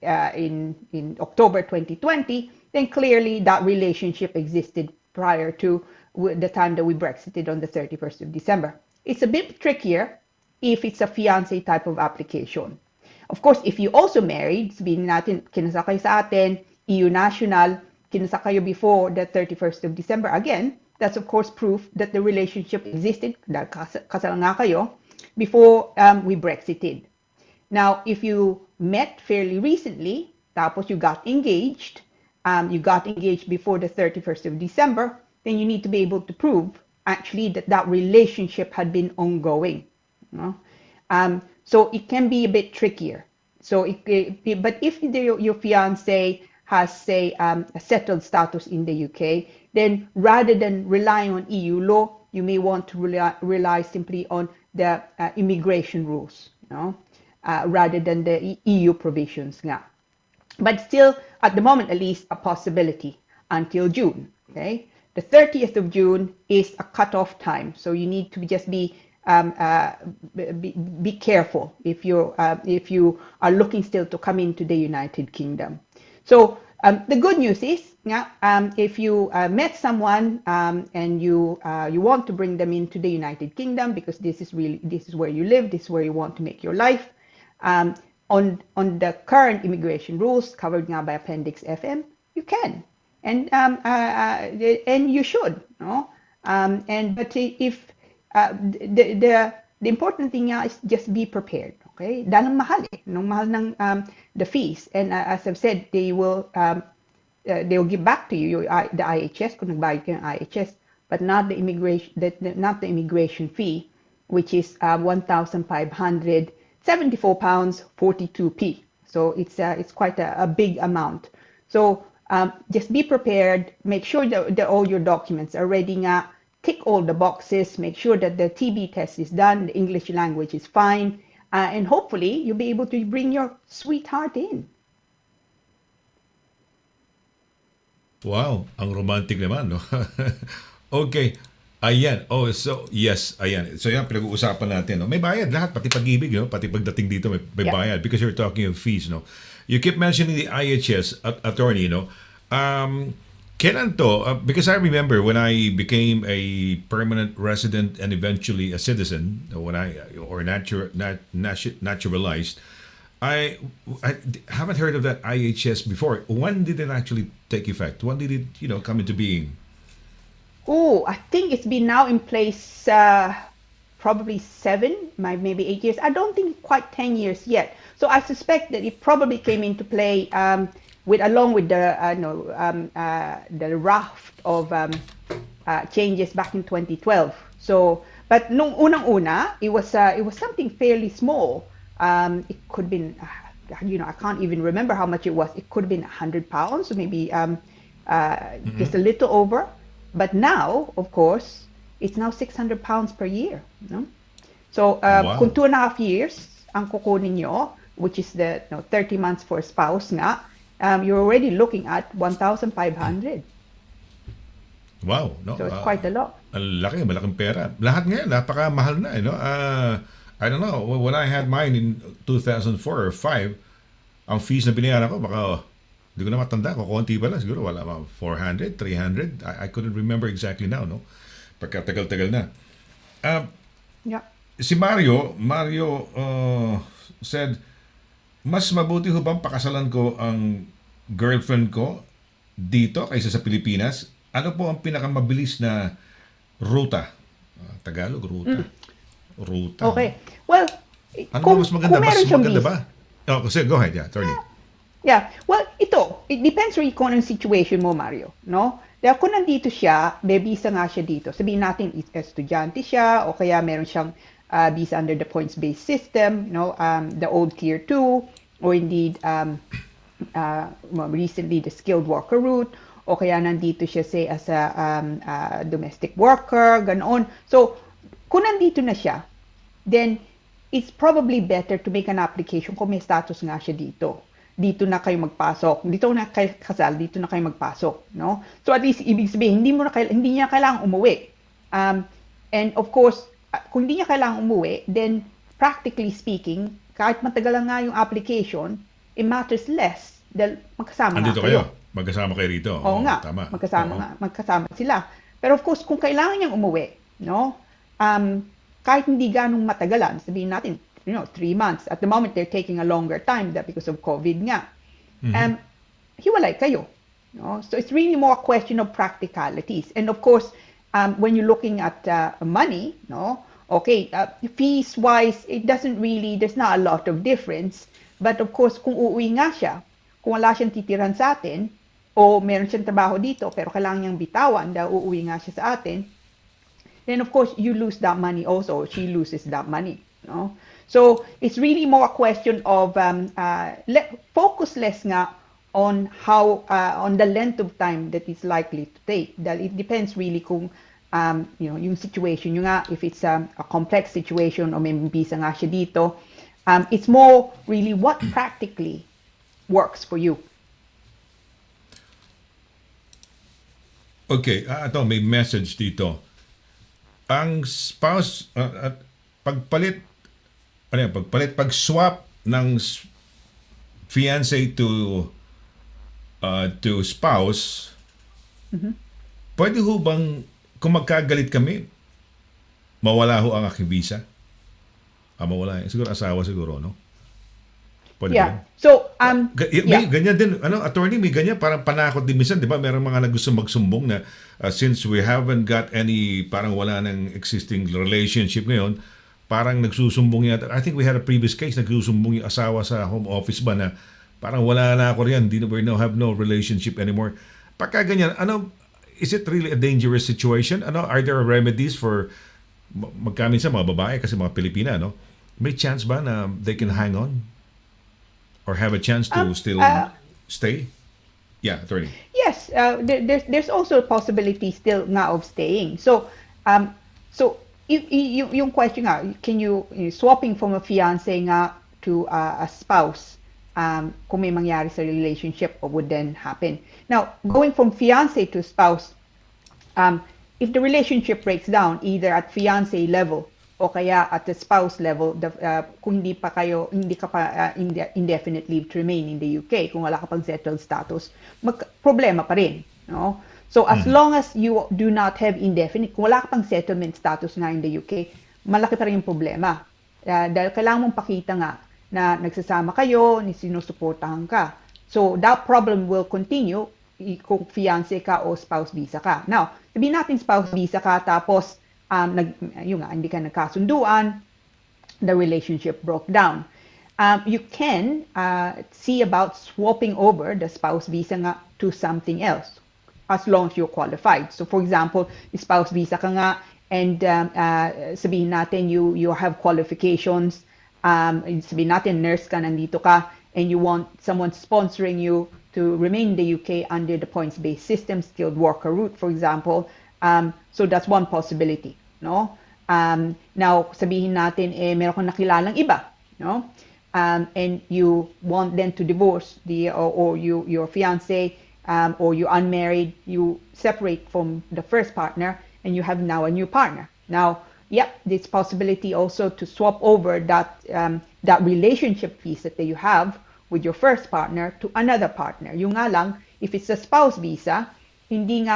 in October 2020, then clearly that relationship existed prior to the time that we Brexited on the 31st of December. It's a bit trickier if it's a fiancé type of application. Of course, if you also married, sabihin natin, kinasal kayo sa atin, EU national, kinasal kayo before the 31st of December, again, that's of course proof that the relationship existed, dahil kasal nga kayo, before we Brexited. Now, if you met fairly recently, tapos you got engaged before the 31st of December, then you need to be able to prove actually that relationship had been ongoing. No? So it can be a bit trickier. So, but if your fiance has, say, a settled status in the UK, then rather than relying on EU law, you may want to rely simply on the immigration rules, rather than the EU provisions. Nga. But still, at the moment at least, a possibility until June. Okay, the 30th of June is a cutoff time, so you need to just be careful if you are looking still to come into the United Kingdom. So the good news is, if you met someone and you want to bring them into the United Kingdom because this is where you live, this is where you want to make your life, on the current immigration rules covered now by Appendix FM, you can, and you should, no? But if the important thing is just be prepared, okay? Dahil mahal mahal ng the fees, and as I've said, they will they'll give back to you the IHS kung nagbayad ka ng IHS, but not the immigration fee, which is 1,574 pounds 42p. So it's quite a big amount. So just be prepared. Make sure that all your documents are ready nga. Tick all the boxes. Make sure that the TB test is done. The English language is fine. And hopefully, you'll be able to bring your sweetheart in. Wow, ang romantic naman, no? Okay. Ayan. Oh, so, yes, ayan. So, yan, pinag-uusapan natin, no? May bayad lahat, pati pag-ibig, no? Pati pagdating dito, may bayad. Because you're talking of fees, no? You keep mentioning the IHS, attorney, no? Kailan to? Because I remember when I became a permanent resident and eventually a citizen, naturalized, I haven't heard of that IHS before. When did it actually take effect? When did it, come into being? Oh, I think it's been now in place probably 7, maybe 8 years. I don't think quite 10 years yet. So I suspect that it probably came into play along with the raft of changes back in 2012. So, but nung unang-una, it was something fairly small. It could have been, I can't even remember how much it was. It could have been £100, or maybe just a little over. But now, of course, it's now £600 per year. No? So, Wow. kung 2.5 years ang kukunin nyo, which is the 30 months for a spouse nga, you're already looking at 1,500. Wow, no? So, it's quite a lot. Malaking pera. Lahat ngayon, napakamahal na, I don't know, when I had mine in 2004 or 5, ang fees na binayaran ko, baka, hindi ko na matanda, kukunti pa lang, siguro wala mga 400, 300, I couldn't remember exactly now, no? Pagkatagal-tagal na. Yeah. Si Mario said, mas mabuti ho bang pakasalan ko ang girlfriend ko dito kaysa sa Pilipinas? Ano po ang pinakamabilis na ruta? Tagalog, ruta. Ruta. Okay. Well, Ano ba mas maganda? kung meron Mas siyang maganda visa, ba? Oh, kasi go ahead, yeah, attorney. yeah. Well, it depends really kung anong situation mo, Mario, no? Dahil kung nandito siya, may visa nga siya dito. Sabihin natin, estudyante siya, o kaya meron siyang visa under the points-based system, the old Tier 2, or indeed, recently the skilled worker route, o kaya nandito siya, say, as a domestic worker, ganoon. So, kung nandito na siya, then it's probably better to make an application kung may status nga siya dito. Dito na kayo magpasok. Dito na kayo kasal, dito na kayo magpasok, no? So at least ibig sabihin hindi niya kailangang umuwi. And of course, kung hindi niya kailangang umuwi, then practically speaking, kahit matagal lang nga yung application, it matters less dahil magkasama Andito nga kayo. Magkasama kayo rito. Oo nga, Tama. magkasama sila. Pero of course, kung kailangan niyang umuwi, no? Kahit hindi ganong matagalan, sabihin natin, 3 months. At the moment, they're taking a longer time because of COVID nga. Hiwalay kayo. No? So it's really more a question of practicalities. And of course, when you're looking at money, no? Okay, fees-wise, there's not a lot of difference. But of course, kung uuwi nga siya, kung wala siyang titiran sa atin, o meron siyang trabaho dito, pero kailangan niyang bitawan dahil uuwi nga siya sa atin, then of course you lose that money also, or she loses that money. No? So it's really more a question of focus less nga on how on the length of time that it's likely to take. Dahil it depends really kung yung situation nyo nga, if it's a complex situation o may visa nga siya dito. It's more really what practically works for you. Okay, ito may message dito. Ang spouse pag-swap ng fiancé to spouse, pwede ho bang kung magkagalit kami, mawala ho ang aking visa? Mawala. Siguro asawa siguro, no? Pwede ba? So, may ganyan din, attorney, may ganyan, parang panakot din minsan, di ba? Merong mga gusto magsumbong na since we haven't got any, parang wala ng existing relationship ngayon, parang nagsusumbong yata. I think we had a previous case, nagsusumbong yung asawa sa home office ba na parang wala na ako riyan, have no relationship anymore. Pagka ganyan, is it really a dangerous situation? Are there remedies for magkaminsan mga babae kasi mga Pilipina, no? May chance ba na they can hang on or have a chance to still stay? Yeah, attorney. Yes, there's also a possibility still nga of staying. So, yung question nga, can you swapping from a fiance nga to a spouse, kung may mangyari sa relationship, what would then happen? Now, going from fiance to spouse, if the relationship breaks down either at fiance level o kaya at the spouse level, kung hindi ka pa indefinite leave to remain in the UK, kung wala ka pang settled status, problema pa rin, no? So as long as you do not have indefinite, kung wala ka pang settlement status nga in the UK, malaki pa rin yung problema. Dahil kailangan mong pakita nga na nagsasama kayo, sinusuportahan ka. So that problem will continue kung fiancé ka o spouse visa ka. Now, sabihin natin spouse visa ka, tapos hindi ka nagkasunduan, the relationship broke down. You can see about swapping over the spouse visa nga to something else, as long as you're qualified. So for example, spouse visa ka nga, and sabihin natin you have qualifications, sabihin natin nurse ka, nandito ka, and you want someone sponsoring you to remain in the UK under the points-based system, skilled worker route, for example. So that's one possibility, no? Now, sabihin natin, meron kang nakilalang iba, no? And you want them to divorce your fiancé, or you're unmarried, you separate from the first partner, and you have now a new partner. Now, this possibility also to swap over that relationship visa that you have with your first partner to another partner. Yung nga lang, if it's a spouse visa, hindi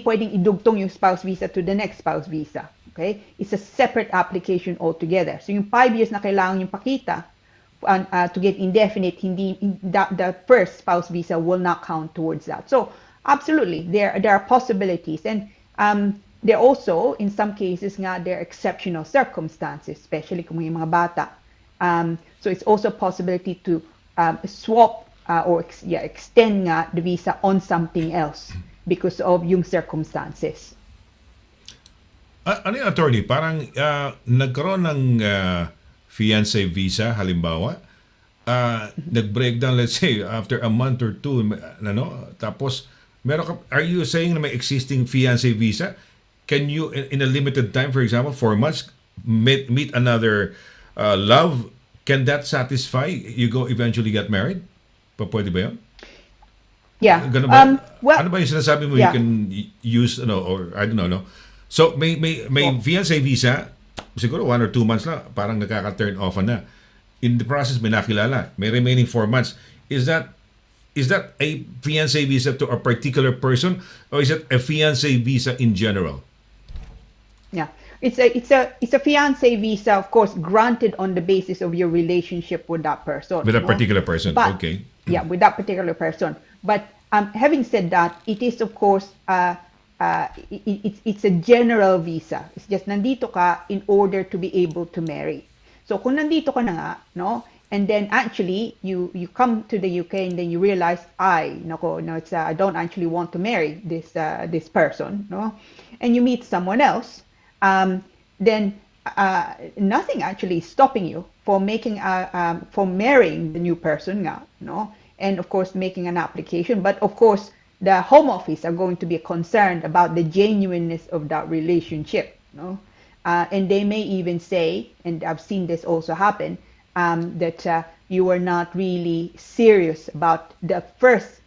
pwedeng idugtong yung spouse visa to the next spouse visa. Okay? It's a separate application altogether. So yung 5 years na kailangan yung pakita to get indefinite, the first spouse visa will not count towards that. So absolutely, there are possibilities, and there also, in some cases nga, there are exceptional circumstances, especially kung may mga bata. So it's also a possibility to swap or extend nga the visa on something else because of yung circumstances. Ano yung attorney? Parang nagkaroon ng fiancé visa, halimbawa, nag-breakdown, let's say, after a month or two, tapos, are you saying na may existing fiancé visa? Can you, in a limited time, for example, 4 months, meet another love? Can that satisfy? You eventually get married? Pwede ba yun? Yeah. Ano ba yung sinasabi mo you can use, or I don't know, no? So, may fiancé visa, siguro 1 or 2 months lang, parang nakaka-turn off na. In the process, may nakilala. May remaining 4 months. Is that a fiancé visa to a particular person, or is it a fiancé visa in general? Yeah, it's a fiancé visa, of course, granted on the basis of your relationship with that person. With a particular person, but, okay. Yeah, with that particular person. But having said that, it is, of course, it's a general visa. It's just nandito ka in order to be able to marry. So kung nandito ka na nga, no, and then actually you come to the UK and then you realize, I don't actually want to marry this person, no, and you meet someone else, then nothing actually is stopping you from marrying the new person nga, no, and of course making an application. But of course, the Home Office are going to be concerned about the genuineness of that relationship, no? And they may even say, and I've seen this also happen, that you were not really serious about the first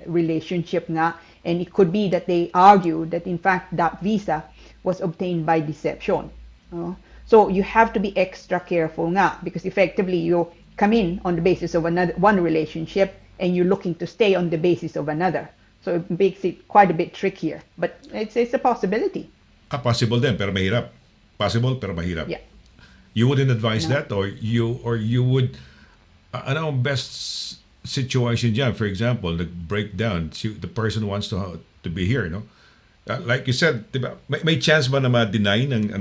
relationship nga, and it could be that they argue that in fact that visa was obtained by deception. No? So you have to be extra careful nga, because effectively you come in on the basis of one relationship, and you're looking to stay on the basis of another. So it makes it quite a bit trickier. But it's a possibility. Possible din, pero mahirap. Possible, pero mahirap. Yeah. You wouldn't advise that, or you would, ano ang best situation dyan? For example, the breakdown, the person wants to be here, no? Like you said, diba, may chance ba na ma-deny ng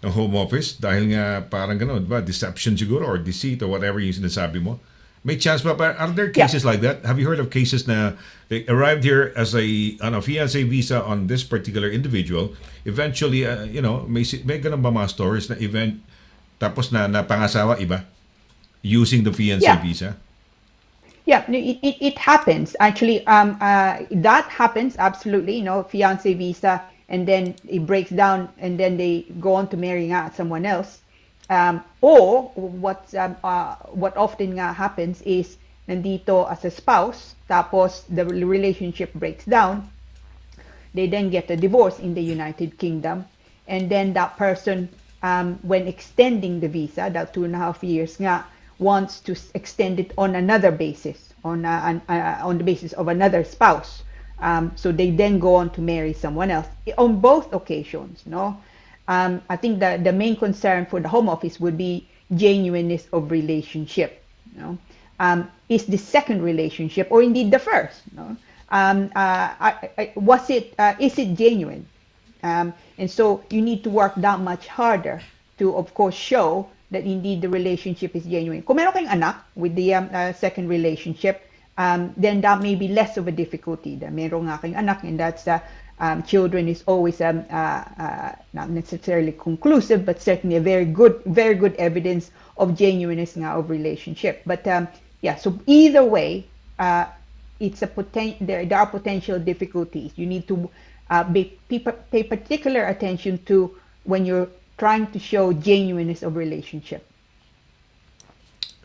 ng Home Office dahil nga parang gano'n, ba? Deception siguro or deceit or whatever yung sinasabi mo. May chance ba? Are there Yeah. cases like that? Have you heard of cases na they arrived here as on a fiancé visa on this particular individual? Eventually, may ganun ba mga stories na event tapos na napangasawa iba using the fiancé Yeah. visa? Yeah, no, it happens actually. That happens absolutely. Fiance visa, and then it breaks down, and then they go on to marry someone else. Or what often happens is nandito as a spouse, tapos the relationship breaks down. They then get a divorce in the United Kingdom, and then that person, when extending the visa, that 2.5 years wants to extend it on another basis, on the basis of another spouse. So they then go on to marry someone else on both occasions. I think the main concern for the Home Office would be genuineness of relationship. Is the second relationship or indeed the first? Is it genuine? And so you need to work that much harder to, of course, show that indeed the relationship is genuine. Kung meron kayong anak with the second relationship, then that may be less of a difficulty. Meron nga kayong anak, and that's children is always not necessarily conclusive, but certainly a very good evidence of genuineness of relationship. But so either way, there are potential difficulties. You need to pay particular attention to when you're trying to show genuineness of relationship.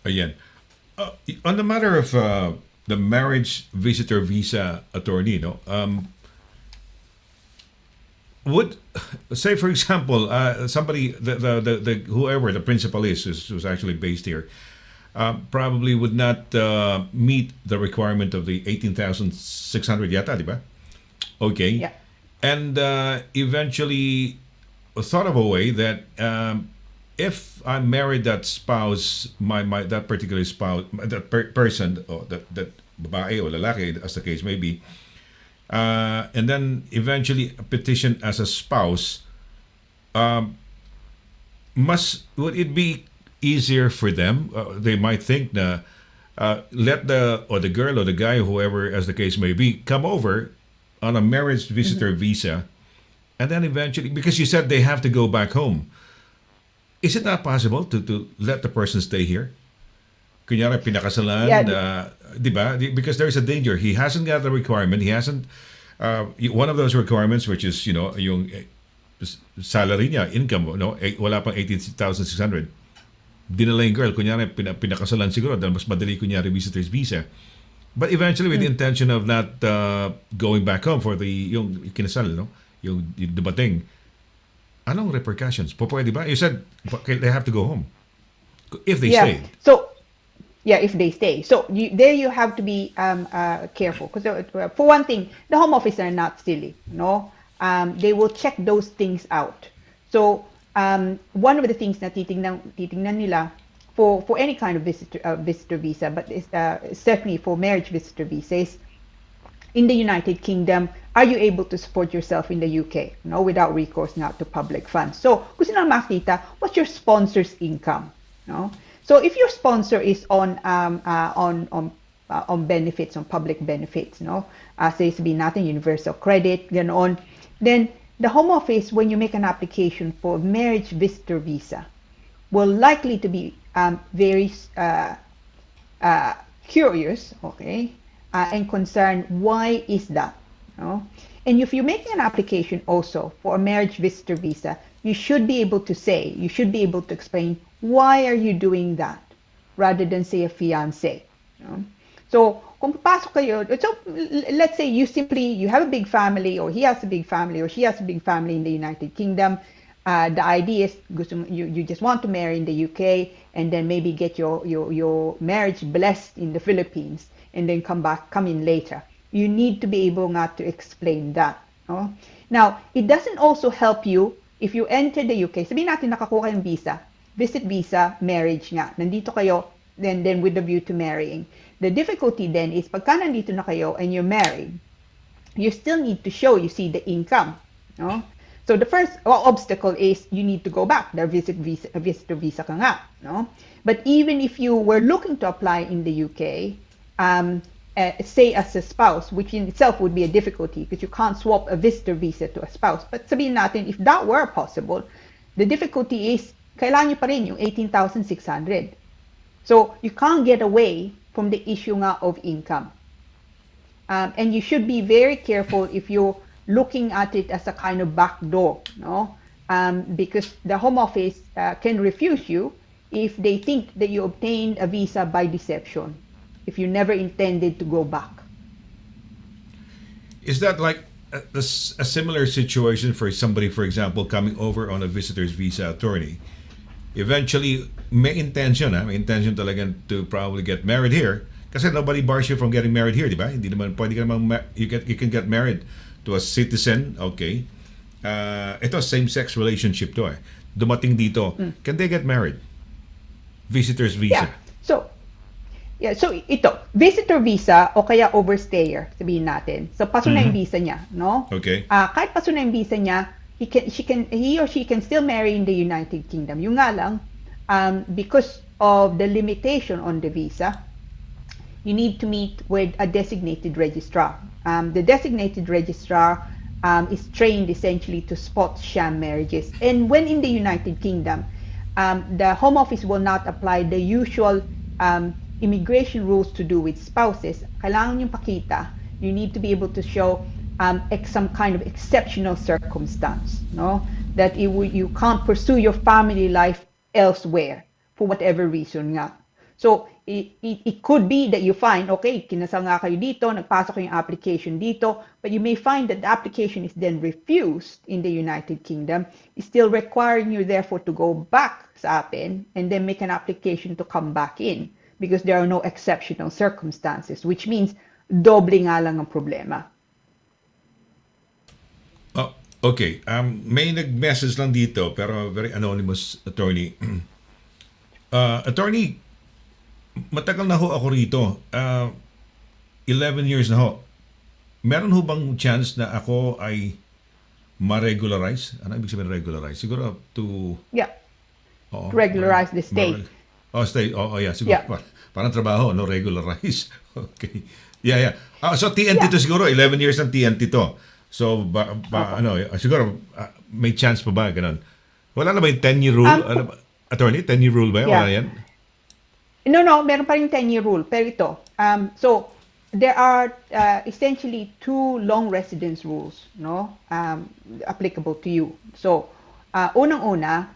Ayan. On the matter of the marriage visitor visa attorney, would say, for example, somebody, the whoever the principal is, who's actually based here, probably would not meet the requirement of the 18,600 yata, di ba? Okay. Yeah. And eventually thought of a way that if I married that spouse, that particular spouse, that person, or that babae o lalaki, as the case may be, and then eventually petition as a spouse, would it be easier for them? They might think na let the girl or the guy, whoever as the case may be, come over on a marriage visitor visa, and then eventually, because you said they have to go back home, is it not possible to let the person stay here? Kunyari, pinakasalan, di ba? Because there's a danger. He hasn't got the requirement. He hasn't, one of those requirements, which is, yung salary niya, income, wala pang 18,600. Dinala yung girl, kunyari, pinakasalan siguro, dahil mas madali, kunyari, visitor's visa. But eventually, with the intention of not going back home for yung kinasal, yung dumating, anong repercussions? Pwede ba? You said they have to go home if they stay. So, if they stay. So there you have to be careful, because for one thing, the Home Office are not silly. They will check those things out. So one of the things na titingnan nila for any kind of visitor visa, but certainly for marriage visitor visas, in the United Kingdom, are you able to support yourself in the UK, without recourse not to public funds? So, gusto nang makita, what's your sponsor's income? So, if your sponsor is on benefits, on public benefits, say sabihin natin universal credit, ganoon, then the Home Office, when you make an application for marriage visitor visa, will likely to be very curious, okay, and concerned, why is that? And if you're making an application also for a marriage visitor visa, you should be able to explain, why are you doing that, rather than say a fiancé. So, kung papasok kayo, so let's say you have a big family, or he has a big family, or she has a big family in the United Kingdom. The idea is you just want to marry in the UK, and then maybe get your marriage blessed in the Philippines, and then come in later. You need to be able not to explain that. Now, it doesn't also help you if you enter the UK. Sabihin natin nakakuha kayong visa, visit visa, marriage nga. Nandito kayo, then with the view to marrying. The difficulty then is pagka nandito na kayo and you're married, you still need to show, the income. So the first obstacle is you need to go back. The visitor visa ka nga, no? But even if you were looking to apply in the UK, say as a spouse, which in itself would be a difficulty because you can't swap a visitor visa to a spouse. But sabihin natin, if that were possible, the difficulty is kailangan nyo pa rin yung 18,600. So you can't get away from the issue nga of income. And you should be very careful if you're looking at it as a kind of backdoor, no? Because the Home Office can refuse you if they think that you obtained a visa by deception, if you never intended to go back. Is that like a similar situation for somebody, for example, coming over on a visitor's visa, attorney? Eventually, may intention talaga to probably get married here. Kasi nobody bars you from getting married here, di ba? Hindi naman, pwede ka naman, you can get married to a citizen, okay? Ito, same-sex relationship to Dumating dito, can they get married? Visitor's visa. Yeah. So ito, visitor visa o kaya overstayer, sabihin natin. So paso na yung visa niya, no? Okay. Kahit paso na yung visa niya, he or she can still marry in the United Kingdom. Yung nga lang, because of the limitation on the visa, you need to meet with a designated registrar. The designated registrar is trained essentially to spot sham marriages. And when in the United Kingdom, the Home Office will not apply the usual immigration rules to do with spouses. Kailangan yung pakita. You need to be able to show some kind of exceptional circumstance, no? That you can't pursue your family life elsewhere for whatever reason nga. So it could be that you find, okay, kinasal nga kayo dito, nagpasok yung application dito, but you may find that the application is then refused in the United Kingdom, still requiring you therefore to go back sa atin and then make an application to come back in because there are no exceptional circumstances, which means doble nga lang ang problema. Oh, okay. May nag-message lang dito pero very anonymous, attorney. Attorney, matagal na ho ako rito. 11 years na ho. Meron ho bang chance na ako ay ma-regularize? Ano ibig sabihin regularize? Siguro to... Yeah. To regularize the stay. Stay. Yeah. Siguro. Yeah. Parang trabaho, no? Regularize. Okay. Yeah. So TNT to siguro. 11 years ng TNT to. So, siguro, may chance pa ba? Ganun. Wala na ba yung 10-year rule? Attorney, 10-year rule ba? Wala yan? No, meron pa rin 10-year rule. Pero ito, so there are essentially two long residence rules, no, applicable to you. So, unang-una,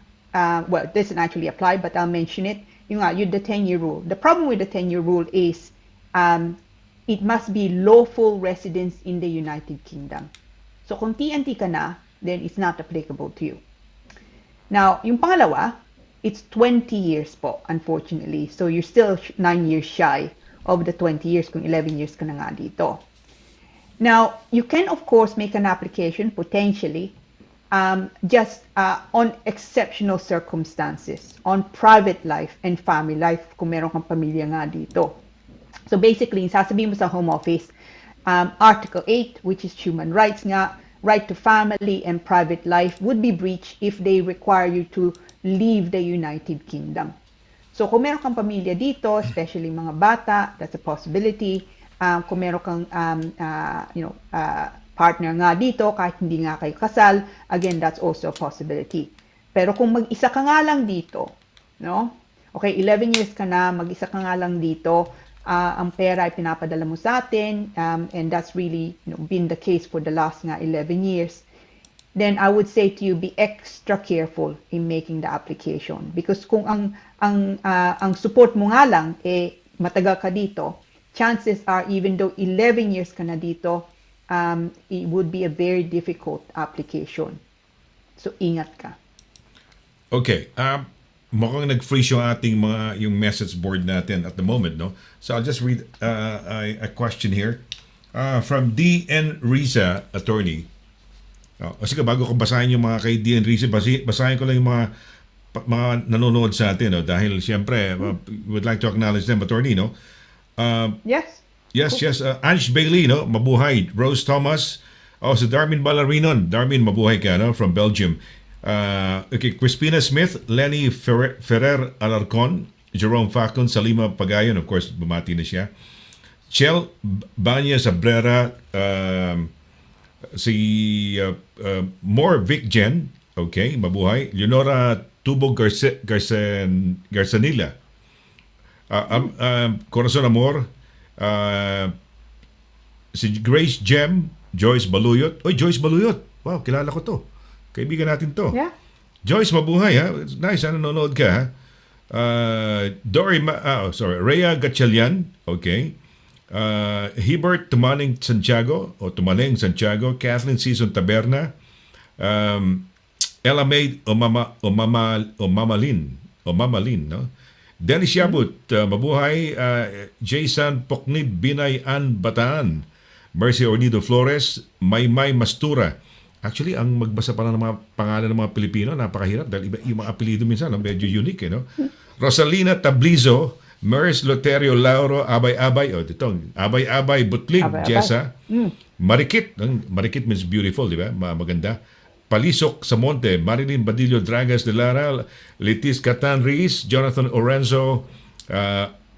well, this doesn't actually apply, but I'll mention it. Yung the 10-year rule. The problem with the 10-year rule is it must be lawful residence in the United Kingdom. So, kung TNT ka na, then it's not applicable to you. Now, yung pangalawa, it's 20 years po, unfortunately. So you're still 9 years shy of the 20 years kung 11 years ka na nga dito. Now, you can of course make an application potentially just on exceptional circumstances, on private life and family life kung meron kang pamilya nga dito. So basically, sasabihin mo sa Home Office, Article 8, which is human rights nga, right to family and private life would be breached if they require you to leave the United Kingdom. So kung meron kang pamilya dito, especially mga bata, that's a possibility. Kung meron kang partner nga dito, kahit hindi nga kayo kasal, again, that's also a possibility. Pero kung mag-isa ka nga lang dito, no? Okay, 11 years ka na, mag-isa ka nga lang dito, ang pera ay pinapadala mo sa atin, and that's really been the case for the last nga 11 years. Then I would say to you, be extra careful in making the application. Because kung ang support mo nga lang, matagal ka dito, chances are, even though 11 years ka na dito, it would be a very difficult application. So, ingat ka. Okay. Mukhang nag-freeze yung ating yung message board natin at the moment, no? So, I'll just read a question here. From D.N. Riza, attorney. Sige, bago ko basahin yung mga kay D.N. Riza, basahin ko lang yung mga nanonood sa atin, no? Dahil siyempre, would like to acknowledge them, attorney, no? Yes. Yes. Ange Bailey, no? Mabuhay. Rose Thomas, Oh, si Darmin Ballarinon. Darmin, mabuhay ka, no? From Belgium. Okay, Crispina Smith, Lenny Ferrer Alarcon, Jerome Facon, Salima Pagayon, of course, bumati na siya. Chel Banya Sabrera, si More Vic Jen, okay, mabuhay. Leonora Tubo Garsanilla, Corazon Amor, si Grace Gem, Joyce Baluyot. Oy, Joyce Baluyot. Wow, kilala ko to. Kaibigan natin to. Yeah. Joyce, mabuhay ha. Nice, nanonood ka ha. Rhea Gatchalian, okay. Hebert Tumaning Santiago, Kathleen Season Taberna, Ella May Omamalin, no? Dennis Yabut, mabuhay. Jason Poknid Binay An Bataan, Mercy Ornido Flores, Maymay Mastura. Actually, ang magbasa pa lang ng mga pangalan ng mga Pilipino, napakahirap dahil iba yung mga apelido minsan, medyo unique, no? Rosalina Tablizo, Mers Loterio Lauro, Abay-Abay, Abay-Abay Butlig, Jessa, Marikit, Marikit means beautiful, di ba? Maganda. Palisok Samonte, Marilyn Badillo Dragas de Lara, Litis Catan Reis, Jonathan Orenzo,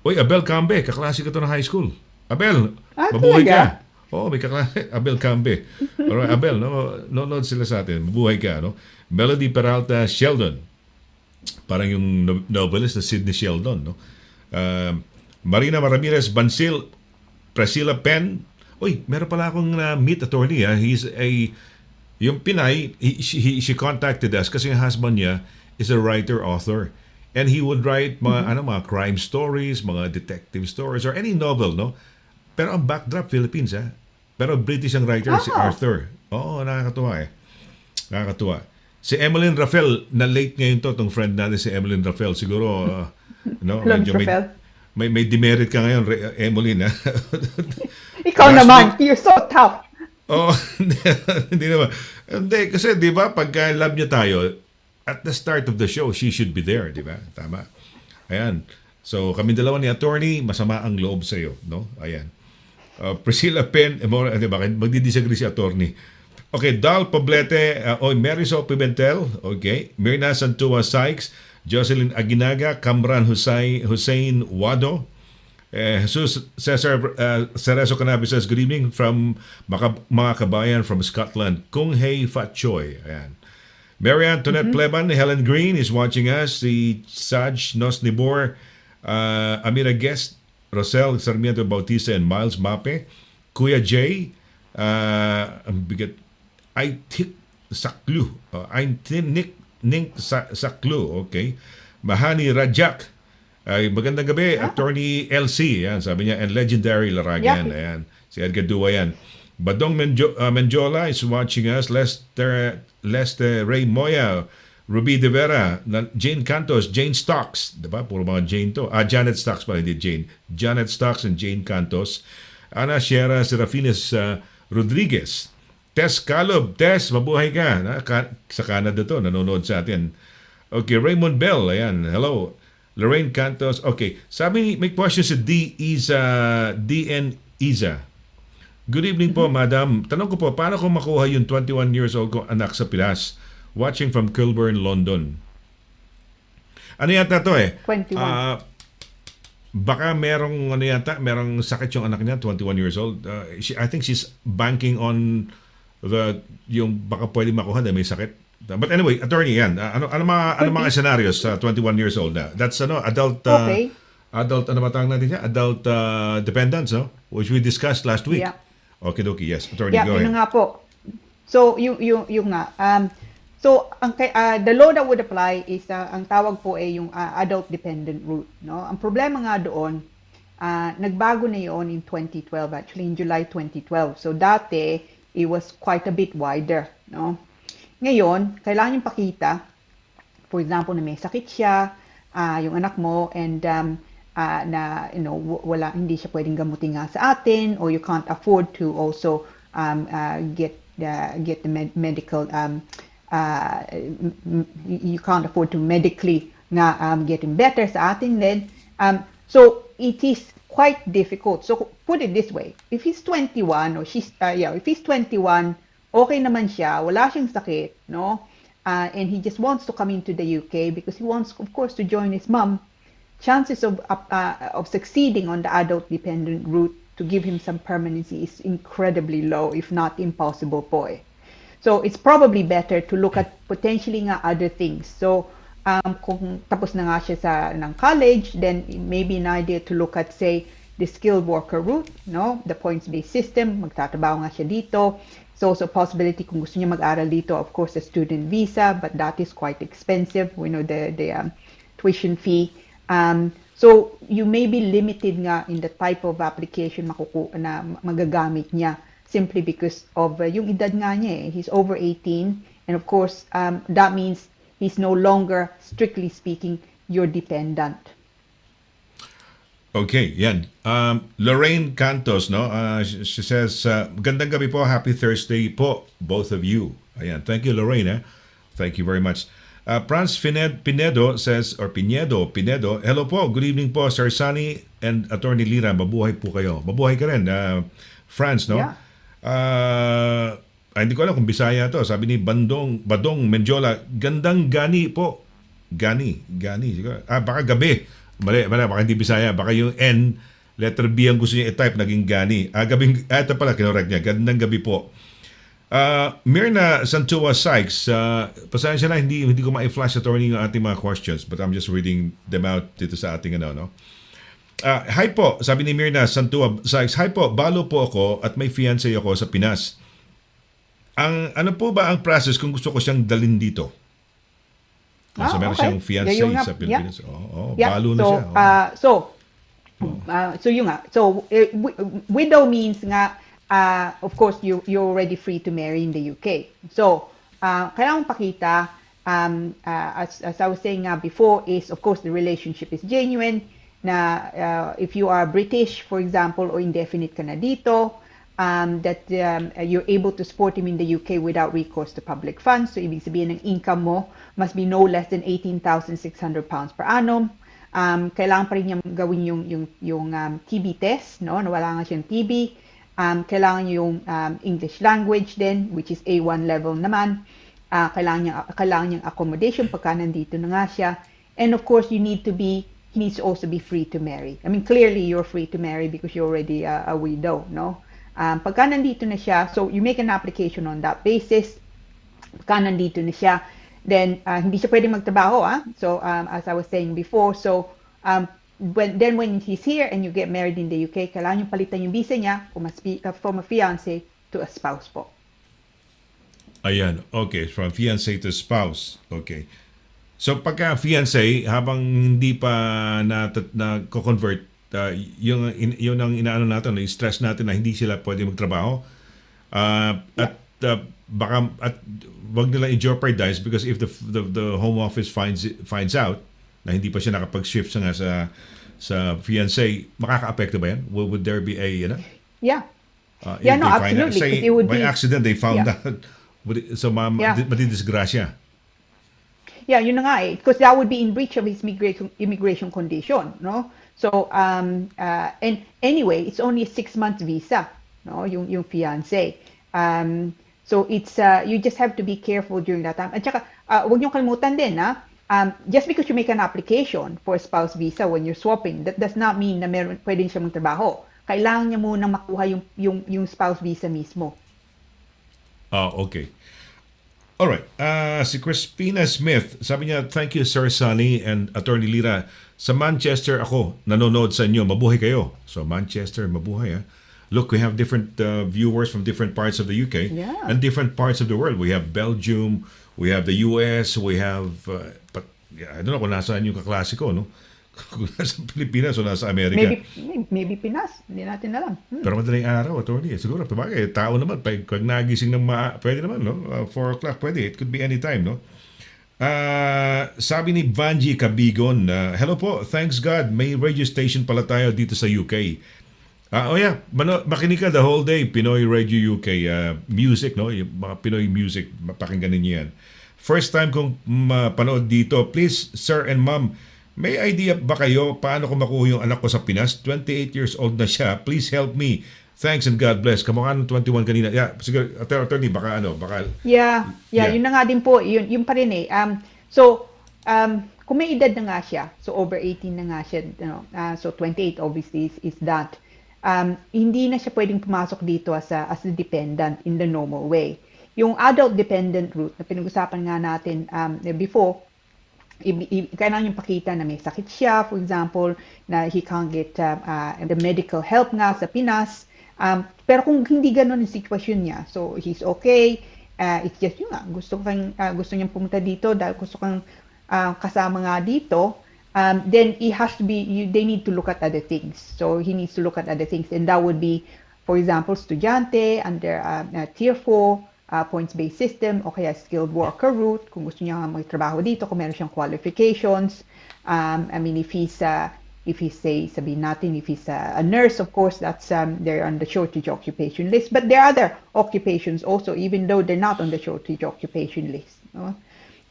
Abel Cambe, kaklase ko to ng high school. Abel, mabuhay ka. Oh, may kaklase, Abel Cambe. Alright, Abel, nanonood sila sa atin. Mabuhay ka, no? Melody Peralta Sheldon. Parang yung novelist na Sidney Sheldon, no? Marina Ramirez Bansil, Priscilla Pen. Uy, meron pala akong meet attorney, ha? Yung Pinay, she contacted us kasi yung husband niya is a writer-author. And he would write mga crime stories, mga detective stories, or any novel, no? Pero ang backdrop, Philippines, ha? Pero British ang writer, si Arthur. Oo, nakakatuwa eh. Nakakatuwa. Si Emeline Rafael, na late ngayon to, itong friend natin si Emeline Rafael. Siguro, no, medyo may demerit ka ngayon, Emeline, ha? Ikaw naman, you're so tough. Oh, hindi naman. Hindi, kasi di ba, pag love niya tayo, at the start of the show, she should be there, di ba? Tama. Ayan. So, kami dalawa ni attorney, masama ang loob sa'yo, no? Ayan. Priscilla Pen, di ba? Magdidisagree si attorney. Okay, Dal Poblete, Marisol Pimentel, okay. Mirna Santua Sykes, Jocelyn Aguinaga, Kamran Hussein Wado, Jesus Cesar Cerezo Canabi says, good evening from mga kabayan from Scotland. Kung Hei Fat Choi. Ayan. Mary Antoinette Pleban, Helen Green is watching us. Si Saj Nosnibor, Amira Guest, Rosel Sarmiento Bautista, and Miles Mape. Kuya J, ang bigat, I Tik Saklu. I Ning Saklu, okay. Mahani Rajak. Magandang gabi, Attorney LC, yan, sabi niya, and legendary Laragan, ayan, si Edgar Dua yan. Badong Menjola is watching us, Lester Ray Moya, Ruby De Vera, Jane Cantos, Jane Stocks, diba? Puro mga Jane to. Janet Stocks pala, hindi Jane. Janet Stocks and Jane Cantos. Ana Sierra Serafines Rodriguez. Tess Calob, Tess, mabuhay ka. Sa Canada to, nanonood sa atin. Okay, Raymond Bell, ayan, hello. Lorraine Cantos. Okay. Sabi, may question si DN Iza. Good evening po, madam. Tanong ko po, paano ko makuha yung 21 years old ko anak sa Pilas? Watching from Kilburn, London. Ano yata to eh? 21. Baka merong sakit yung anak niya, 21 years old. I think she's banking on yung baka pwede makuha na may sakit. But anyway, attorney yan. Ano mga scenarios sa 21 years old na? That's adult adult natin siya? Adult dependence, no? Which we discussed last week. Yeah. Okay, yes. Attorney, go ahead. Yun nga po. So, yung nga. So, the law that would apply is ang tawag po ay yung adult dependent route, no? Ang problema nga doon, nagbago na yun in 2012, actually in July 2012. So, dati, it was quite a bit wider, no? Ngayon, kailangan yung pakita, for example, na may sakit siya, yung anak mo, and na, hindi siya pwedeng gamutin nga sa atin, or you can't afford to also get the medical, you can't afford to medically nga get him better sa atin then. So, it is quite difficult. So, put it this way, if he's 21, or if he's 21, okay naman siya, wala siyang sakit, no? And he just wants to come into the UK because he wants, of course, to join his mom. Chances of succeeding on the adult dependent route to give him some permanency is incredibly low, if not impossible po eh. So it's probably better to look at potentially nga other things. So kung tapos na nga siya ng college, then maybe an idea to look at, say, the skilled worker route, no? The points-based system, magtatrabaho nga siya dito. So also possibility kung gusto niya mag-aral dito, of course, a student visa, but that is quite expensive. We know the tuition fee. So you may be limited nga in the type of application na magagamit niya simply because of yung edad nga niya eh. He's over 18, and of course, that means he's no longer, strictly speaking, your dependent. Okay, yan. Lorraine Cantos, no? She says, gandang gabi po, happy Thursday po, both of you. Ayan, thank you, Lorraine. Thank you very much. Franz Pinedo says, or Pinedo, hello po, good evening po, Sir Sonny and Attorney Lira, mabuhay po kayo. Mabuhay ka rin, Franz, no? Yeah. Hindi ko alam kung Bisaya to. Sabi ni Badong Menjola, gandang gani po. Gani. Siguro. Baka gabi. Mali, baka hindi Bisaya. Baka yung N, letter B ang gusto niya i-type, naging gani. Ito pala, kinorek niya. Gandang gabi po. Mirna Santua Sykes, pasensya na, hindi ko ma-flash attorney yung ating mga questions, but I'm just reading them out dito sa ating no? Hi po, sabi ni Mirna Santua Sykes, hi po, balo po ako at may fiancé ako sa Pinas. Ano po ba ang process kung gusto ko siyang dalhin dito? So meron siyang fiancé sa Pilipinas. Yeah. Balo na siya. So yun nga. So widow means nga of course you're already free to marry in the UK. So kailangan pakita as I was saying before is of course the relationship is genuine na if you are British for example or indefinite ka na dito, that you're able to support him in the UK without recourse to public funds. So ibig sabihin ng income mo must be no less than £18,600 per annum. Kailangan pa rin niya gawin yung TB test, no? Nawala nga siyang TB. Kailangan yung English language din, which is A1 level naman. Kailangan niyang accommodation pagka nandito na nga siya. And of course, he needs to also be free to marry. I mean, clearly you're free to marry because you're already a widow, no? Pagka nandito na siya, so you make an application on that basis. Pagka nandito na siya, then hindi siya pwedeng magtrabaho. So as I was saying before, so when he's here and you get married in the UK, kailangan yung palitan yung visa niya from a fiancé to a spouse po. Ayan, okay, from fiancé to spouse. Okay. So pagka fiancé, habang hindi pa na-convert, yun ang inaano natin, i-stress natin na hindi sila pwede magtrabaho. Baka wag nila i-jeopardize because if the Home Office finds out na hindi pa siya nakapag-shift sa fiancé, makaka-apekto ba yan? Would there be a, Yeah. No, absolutely. Say, it would by be, accident they found out. So, madidisgrasya. Yeah, yun na nga eh. Because that would be in breach of his immigration condition, no? So, and anyway, it's only a 6-month visa, no? Yung fiancé. So it's you just have to be careful during that time. At saka, huwag niyong kalimutan din, just because you make an application for a spouse visa when you're swapping, that does not mean na pwede siya magtrabaho. Kailangan niya munang makuha yung spouse visa mismo. Okay. Alright. Si Crispina Smith, sabi niya, thank you Sir Sonny and Attorney Lira. Sa Manchester ako, nanonood sa inyo. Mabuhay kayo. So Manchester, mabuhay Look, we have different viewers from different parts of the UK and different parts of the world. We have Belgium, we have the US, we have, I don't know kung nasaan yung kaklase ko, no? Kung nasa Pilipinas o nasa Amerika. Maybe Pinas. Hindi natin alam. Pero madaling araw, attorney. Siguro, pabagay, tao naman. Pag nagising ng pwede naman, no? 4 o'clock, pwede. It could be any time, no? Sabi ni Vanji Cabigon, hello po, thanks God, may radio station pala tayo dito sa UK. Makinig ka the whole day, Pinoy Radio UK, music, no? Yung mga Pinoy music, mapakinggan ninyo yan. First time kong mapanood dito, please, sir and ma'am, may idea ba kayo paano ko makuha yung anak ko sa Pinas? 28 years old na siya, please help me. Thanks and God bless. Kamukha ng 21 kanina. Yeah, sige, attorney, baka Yeah, yeah. yun na nga din po, yun pa rin eh. Kung may edad na nga siya, so over 18 na nga siya, so 28 obviously is that, hindi na siya pwedeng pumasok dito as a dependent in the normal way. Yung adult dependent route na pinag-usapan nga natin before, kailangan yung pakita na may sakit siya, for example, na he can't get the medical help nga sa Pinas. Pero kung hindi ganun yung sitwasyon niya, so he's okay, it's just yun nga, gusto niyang pumunta dito dahil gusto kang kasama nga dito, then it has to be, they need to look at other things. So he needs to look at other things, and that would be, for example, estudyante under Tier 4, points-based system, o kaya skilled worker route, kung gusto niya magtrabaho dito, kung meron siyang qualifications. I mean, if he's sabihin natin, if he's a nurse, of course, that's they're on the shortage occupation list. But there are other occupations also, even though they're not on the shortage occupation list. No?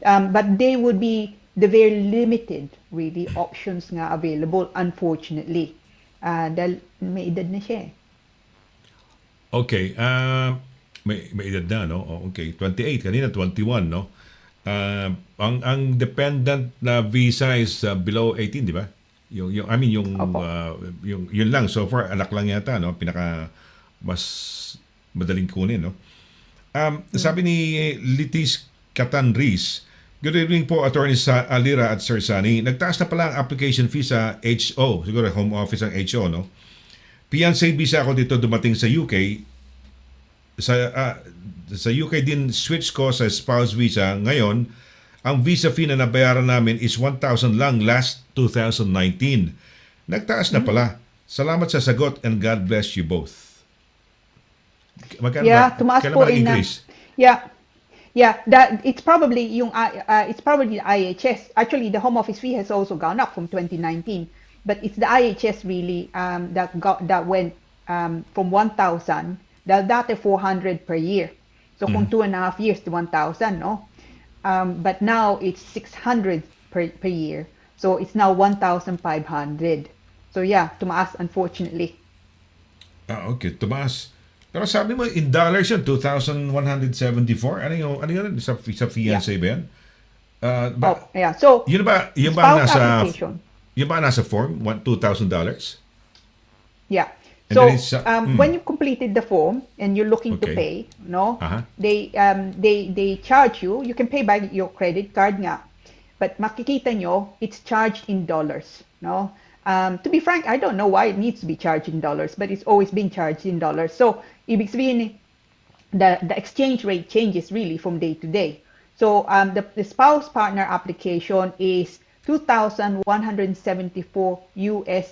But they would be the very limited, really, options nga available, unfortunately. Dahil may edad na siya eh. Okay. May edad na, no? Oh, okay. 28. Kanina, 21, no? Ang dependent na visa is below 18, di ba? I mean, yun lang. So far, anak lang yata, no? Mas madaling kunin, no? Sabi ni Litis Catanris, good evening po, Attorney LIRA at Sir Sonny. Nagtaas na pala ang application fee sa HO, siguro home office ang HO, no? Fiancé visa ako dito dumating sa UK. Sa UK din switch ko sa spouse visa. Ngayon, ang visa fee na nabayaran namin is 1,000 lang last 2019. Nagtaas na pala. Salamat sa sagot and God bless you both. Magkano tumaas kailan po increase? That it's probably the IHS. Actually, the home office fee has also gone up from 2019, but it's the IHS really that went from 1,000. Dati 400 per year. So kung 2.5 years to 1,000, no? But now it's 600 per year. So it's now 1,500. So yeah, tumaas unfortunately. Okay, tumaas. Pero sabi mo in dollars yun, 2,174. Ano yun sa fiancé ba yan? So yun ba application. Yun ba nasa form? $2,000? Yeah. And So when you completed the form and you're looking to pay, no, they charge you. You can pay by your credit card nga, but makikita nyo it's charged in dollars, no. To be frank, I don't know why it needs to be charged in dollars, but it's always been charged in dollars. So ibig sabihin, the exchange rate changes really from day to day. So the spouse partner application is $2,174 US,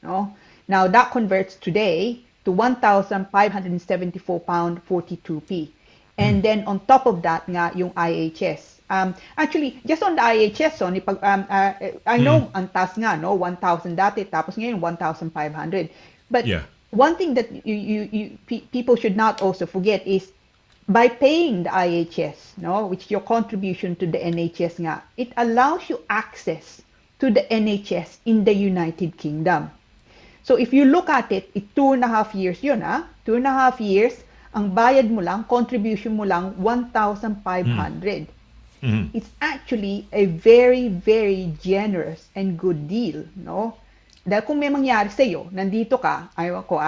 no. Now that converts today to £1,574.42. And then on top of that nga yung IHS. Actually, just on the IHS, Sonny, I know ang taas nga, no, 1,000 dati, tapos ngayon 1,500. But one thing that people should not also forget is by paying the IHS, no, which is your contribution to the NHS nga, it allows you access to the NHS in the United Kingdom. So if you look at it, 2.5 years yun, 2.5 years, ang bayad mo lang, contribution mo lang, 1,500. It's actually a very, very generous and good deal, no? Dahil kung may mangyari sa iyo, nandito ka, ayaw ko,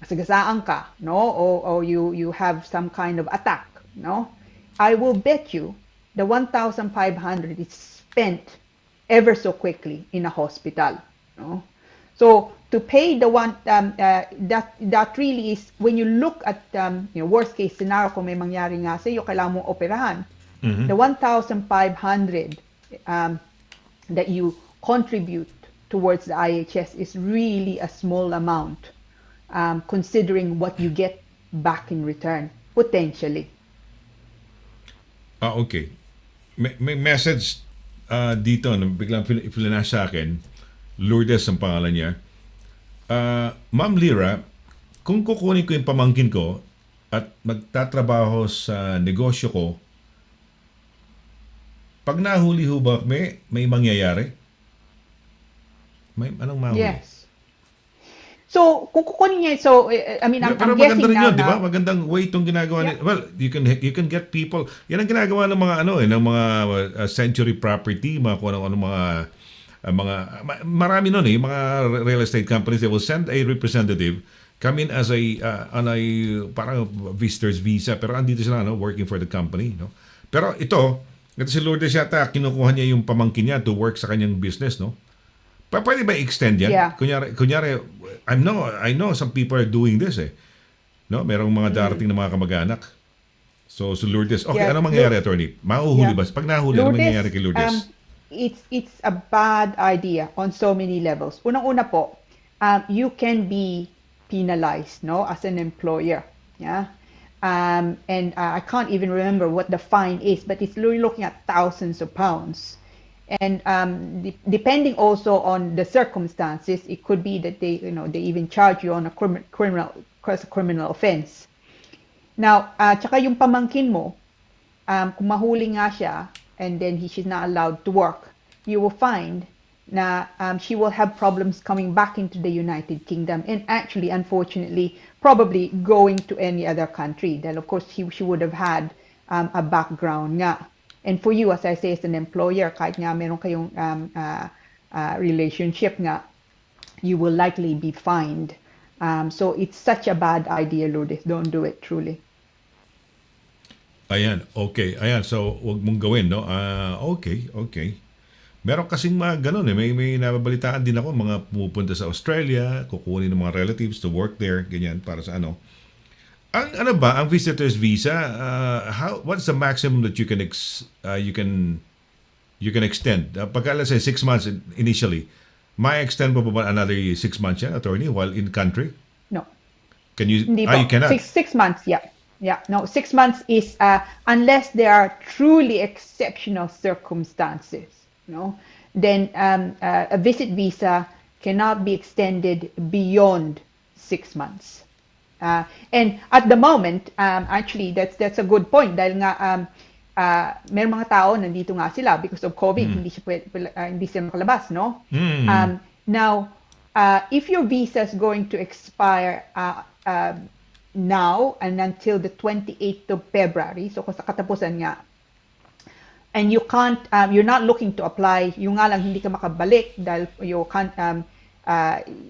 masagasaan ka, no? Or you have some kind of attack, no? I will bet you the 1,500 is spent ever so quickly in a hospital, no? So to pay the one that really is when you look at worst case scenario, kung may mangyari nga sa iyo, kailangan mong operahan, the 1,500 that you contribute towards the IHS is really a small amount, considering what you get back in return potentially. Okay. May message dito na biglang flash sa akin. Lourdes ang pangalan niya. Ma'am Lira, kung kukunin ko yung pamangkin ko at magtatrabaho sa negosyo ko, pag nahuli ho ba may mangyayari? May anong mahuli? Yes. So, kung kukunin niya, so, I mean, Pero I'm maganda guessing rin now yun, di ba? na, Magandang way itong ginagawa yeah, ni. Well, you can get people. Yan ang ginagawa ng mga ng mga century property, mga kung ano mga marami nun mga real estate companies, they will send a representative come in as a on a parang visitor's visa, pero andito sila working for the company, no? Pero ito si Lourdes yata kinukuha niya yung pamangkin niya to work sa kanyang business, no? Pwede ba extend yan? yeah. Kunyari, I know some people are doing this no? Merong mga darating na mga kamag-anak. So Lourdes, okay, Yeah, ano mangyayari, attorney? Mahuhuli yeah. ba? Pag nahuli, ano Lourdes, mangyayari kay Lourdes? it's a bad idea on so many levels. Unang-una po, you can be penalized, no, as an employer. Yeah. And I can't even remember what the fine is, but it's really looking at thousands of pounds. And depending also on the circumstances, it could be that they even charge you on a criminal offense. Now, tsaka yung pamangkin mo, kung mahuli nga siya, and then she's not allowed to work, you will find na she will have problems coming back into the United Kingdom, and actually, unfortunately, probably going to any other country. Then, of course, she would have had a background nga. And for you, as I say, as an employer, kahit nga meron kayong relationship nga, you will likely be fined. So it's such a bad idea, Lourdes. Don't do it, truly. Ayan, okay. Ayan, so wag mong gawin, no? Okay. Meron kasing mga ganun may nababalitaan din ako, mga pumupunta sa Australia, kukunin ng mga relatives to work there, ganyan, para sa ano. Ang visitor's visa, what's the maximum that you can extend? Pagka let's say 6 months initially, may extend pa ba another 6 months yan, attorney, while in country? No. Can you? Hindi You cannot. Six months, yeah. Yeah, no, 6 months is unless there are truly exceptional circumstances, then a visit visa cannot be extended beyond 6 months. And at the moment, actually, that's a good point dahil nga may mga tao nandito nga sila because of COVID, hindi sila makalabas, no? Now, if your visa is going to expire now and until the 28th of February, so kung sa katapusan nga, and you can't, you're not looking to apply, yung nga lang hindi ka makabalik dahil you can't,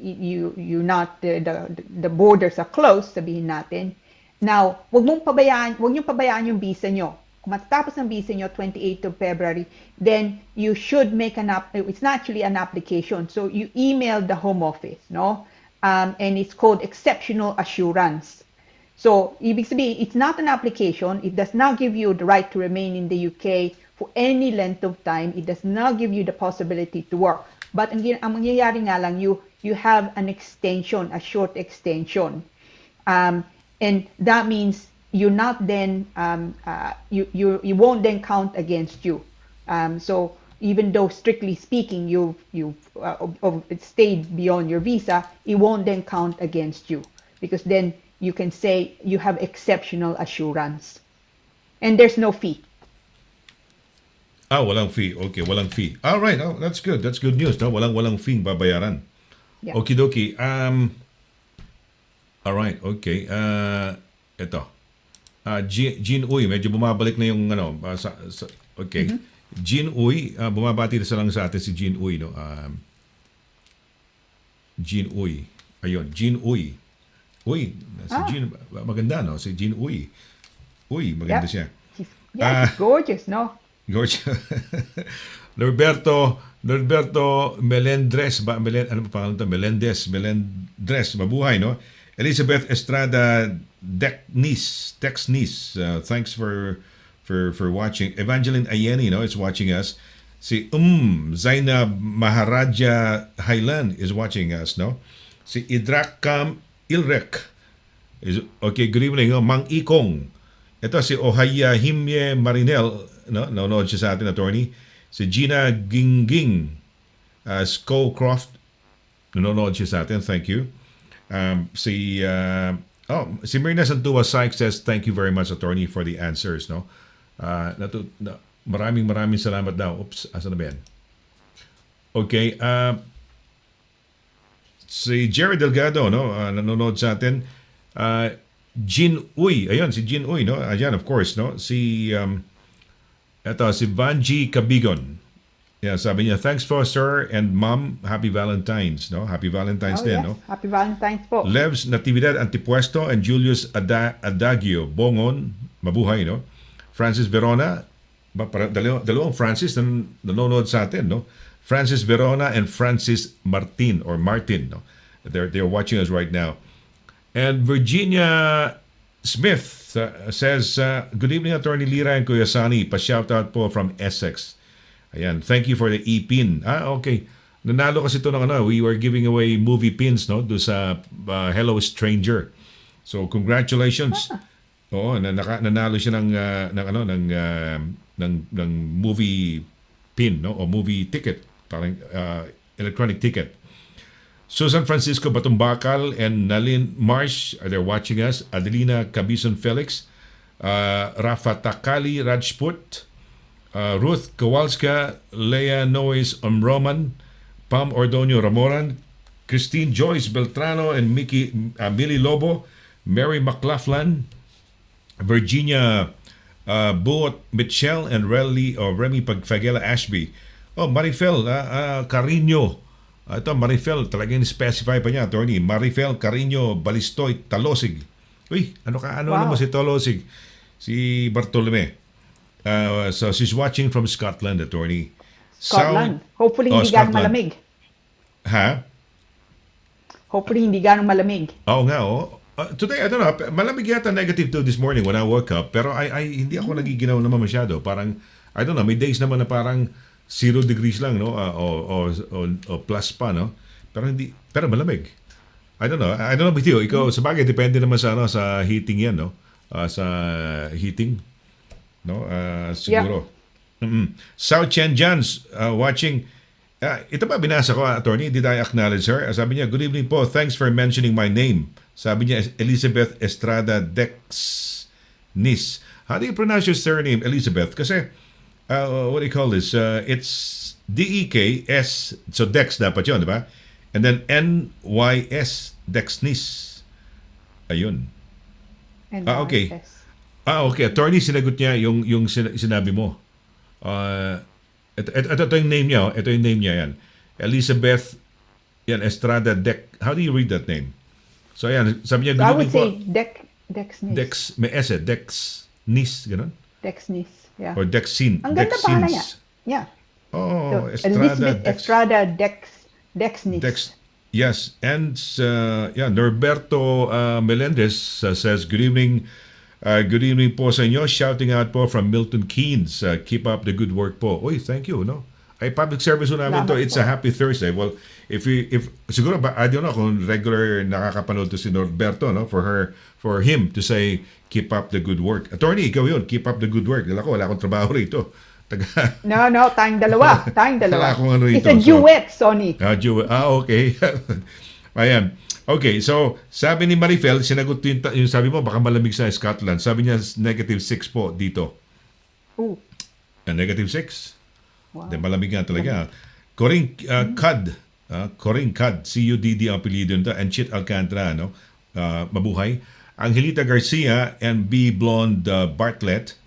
you not, the borders are closed, sabihin natin. Now, wag niyong pabayaan yung visa nyo. Kung matatapos ang visa nyo 28th of February, then you should make it's not actually an application. So you email the Home Office, no? And it's called exceptional assurance. So, ibig sabihin, it's not an application. It does not give you the right to remain in the UK for any length of time. It does not give you the possibility to work. But ang mangyayari nga lang, you have an extension, a short extension. And that means you're not then, you won't then count against you. So, even though strictly speaking, you've stayed beyond your visa, it won't then count against you. Because then, you can say you have exceptional assurance. And there's no fee. Walang fee. Okay, walang fee. All right. Oh, that's good. That's good news. No? Walang fee babayaran. Yeah. Okidoki. All right. Okay. Ito. Jean Uy, medyo bumabalik na yung okay. Jean Uy, bumabati na lang sa atin si Jean Uy, no. Jean Uy. Ayun, Jean Uy. Uy, si Jean, maganda, no? Si Jean Uy. Uy, maganda siya. She's gorgeous, no? Gorgeous. Norberto Melendres, ano pa pangalan to? Melendres, mabuhay, no? Elizabeth Estrada Texnis, thanks for watching. Evangeline Ayeni, no, is watching us. Si Zainab Maharaja Highland is watching us, no? Si Idrakam Ilrek is okay. Good evening, no? Mang Ikong. Ito si Ohaya Himye Marinel, no? Nanonood siya sa atin, attorney. Si Gina Gingging Scowcroft, nanonood siya sa atin. Thank you. Si Mirna Santua Sykes says, thank you very much, attorney, for the answers, no? Maraming salamat daw. Oops, asa na ba yan? Okay. si Jerry Delgado, no, nanonood sa atin. Jin Uy, ayun, si Jin Uy, no? Ayan, of course, no? Si Vanji Cabigon. Yeah, sabi niya, thanks po, sir and mom. Happy Valentine's, no? Happy Valentine's Oh, din, yes. no? Happy Valentine's po. Levs Natividad Antipuesto and Julius Adagio Bongon, mabuhay, no? Francis Verona, dalawang Francis na nanonood sa atin, no? Francis Verona and Francis Martin or Martin, no? They're watching us right now. And Virginia Smith says, good evening, Attorney Lira and Kuya Sonny. Pa-shoutout po from Essex. Ayan, thank you for the e-pin. Okay. Nanalo kasi ito ng we were giving away movie pins, no? Do sa Hello Stranger. So, congratulations. Oo, nanalo siya ng movie pin, no? O movie ticket, parang electronic ticket. Susan Francisco Batumbakal and Nalin Marsh, they're watching us. Adelina Cabison Felix, Rafa Takali Rajput, Ruth Kowalska, Leah Noyes Roman, Pam Ordonio Ramoran, Christine Joyce Beltrano and Millie Lobo, Mary McLaughlin, Virginia Buot Mitchell and Remy Pagfagela Ashby. Oh, Marifel Carino. Ito, Marifel, talagang specify pa niya, attorney. Marifel Carino Balistoy Talosig. Uy, ano naman si Talosig? Si Bartolome. So she's watching from Scotland, attorney. Scotland. Hopefully hindi ganong malamig. Ha? Hopefully hindi ganong malamig. Oo nga, oh. Today, I don't know, malamig yata -2 this morning when I woke up, pero hindi ako nagiginaw naman masyado. Parang, I don't know, may days naman na parang 0 degrees lang, no? O plus pa, no? Pero malamig. I don't know with you. Ikaw, sa bagay, depende naman sa heating yan, no? Sa heating. No, siguro. Yeah. Sao Chen Jans watching. Ito ba binasa ko, attorney? Did I acknowledge her? Sabi niya, good evening po. Thanks for mentioning my name. Sabi niya, Elizabeth Estrada Dexnis. How do you pronounce your surname, Elizabeth? Kasi, what do you call this? It's D-E-K-S. So Dex dapat yun, di ba? And then N-Y-S. Dexnis. Ayun. Okay. Okay. Attorney, sinagot niya yung sinabi mo. Ito yung name niya. Ito yung name niya yan. Elizabeth Estrada How do you read that name? So, ayan. Sabi niya, I would say Dexnis. May S Dexnis, gano'n? Dexnis, yeah. Or Dexin. Ang ganda pa niya. Yeah. Oh, so, Elizabeth Estrada Dexnis. Yes. And, Norberto Melendez says, good evening. Good evening po sa inyo. Shouting out po from Milton Keynes. Keep up the good work po. Uy, thank you, no? Ay, public service po namin to. It's a happy Thursday. Well, if siguro ba, I don't know kung regular nakakapanood to si Norberto, no? For him to say, keep up the good work. Attorney, ikaw yun. Keep up the good work. Wala akong trabaho rito. No, tayong dalawa. Wala akong rito. It's a duet, Sonny. Duet. Okay. Ayan. Okay, so sabi ni Marifel, sinagot yung sabi mo, baka malamig sa Scotland. Sabi niya, -6 po dito. Ooh. -6? Wow. Malamig nga talaga. Coring Cud, C-U-D-D ang apelido nito, and Chit Alcantara, no? Mabuhay. Angelita Garcia and B. Blonde Bartlett.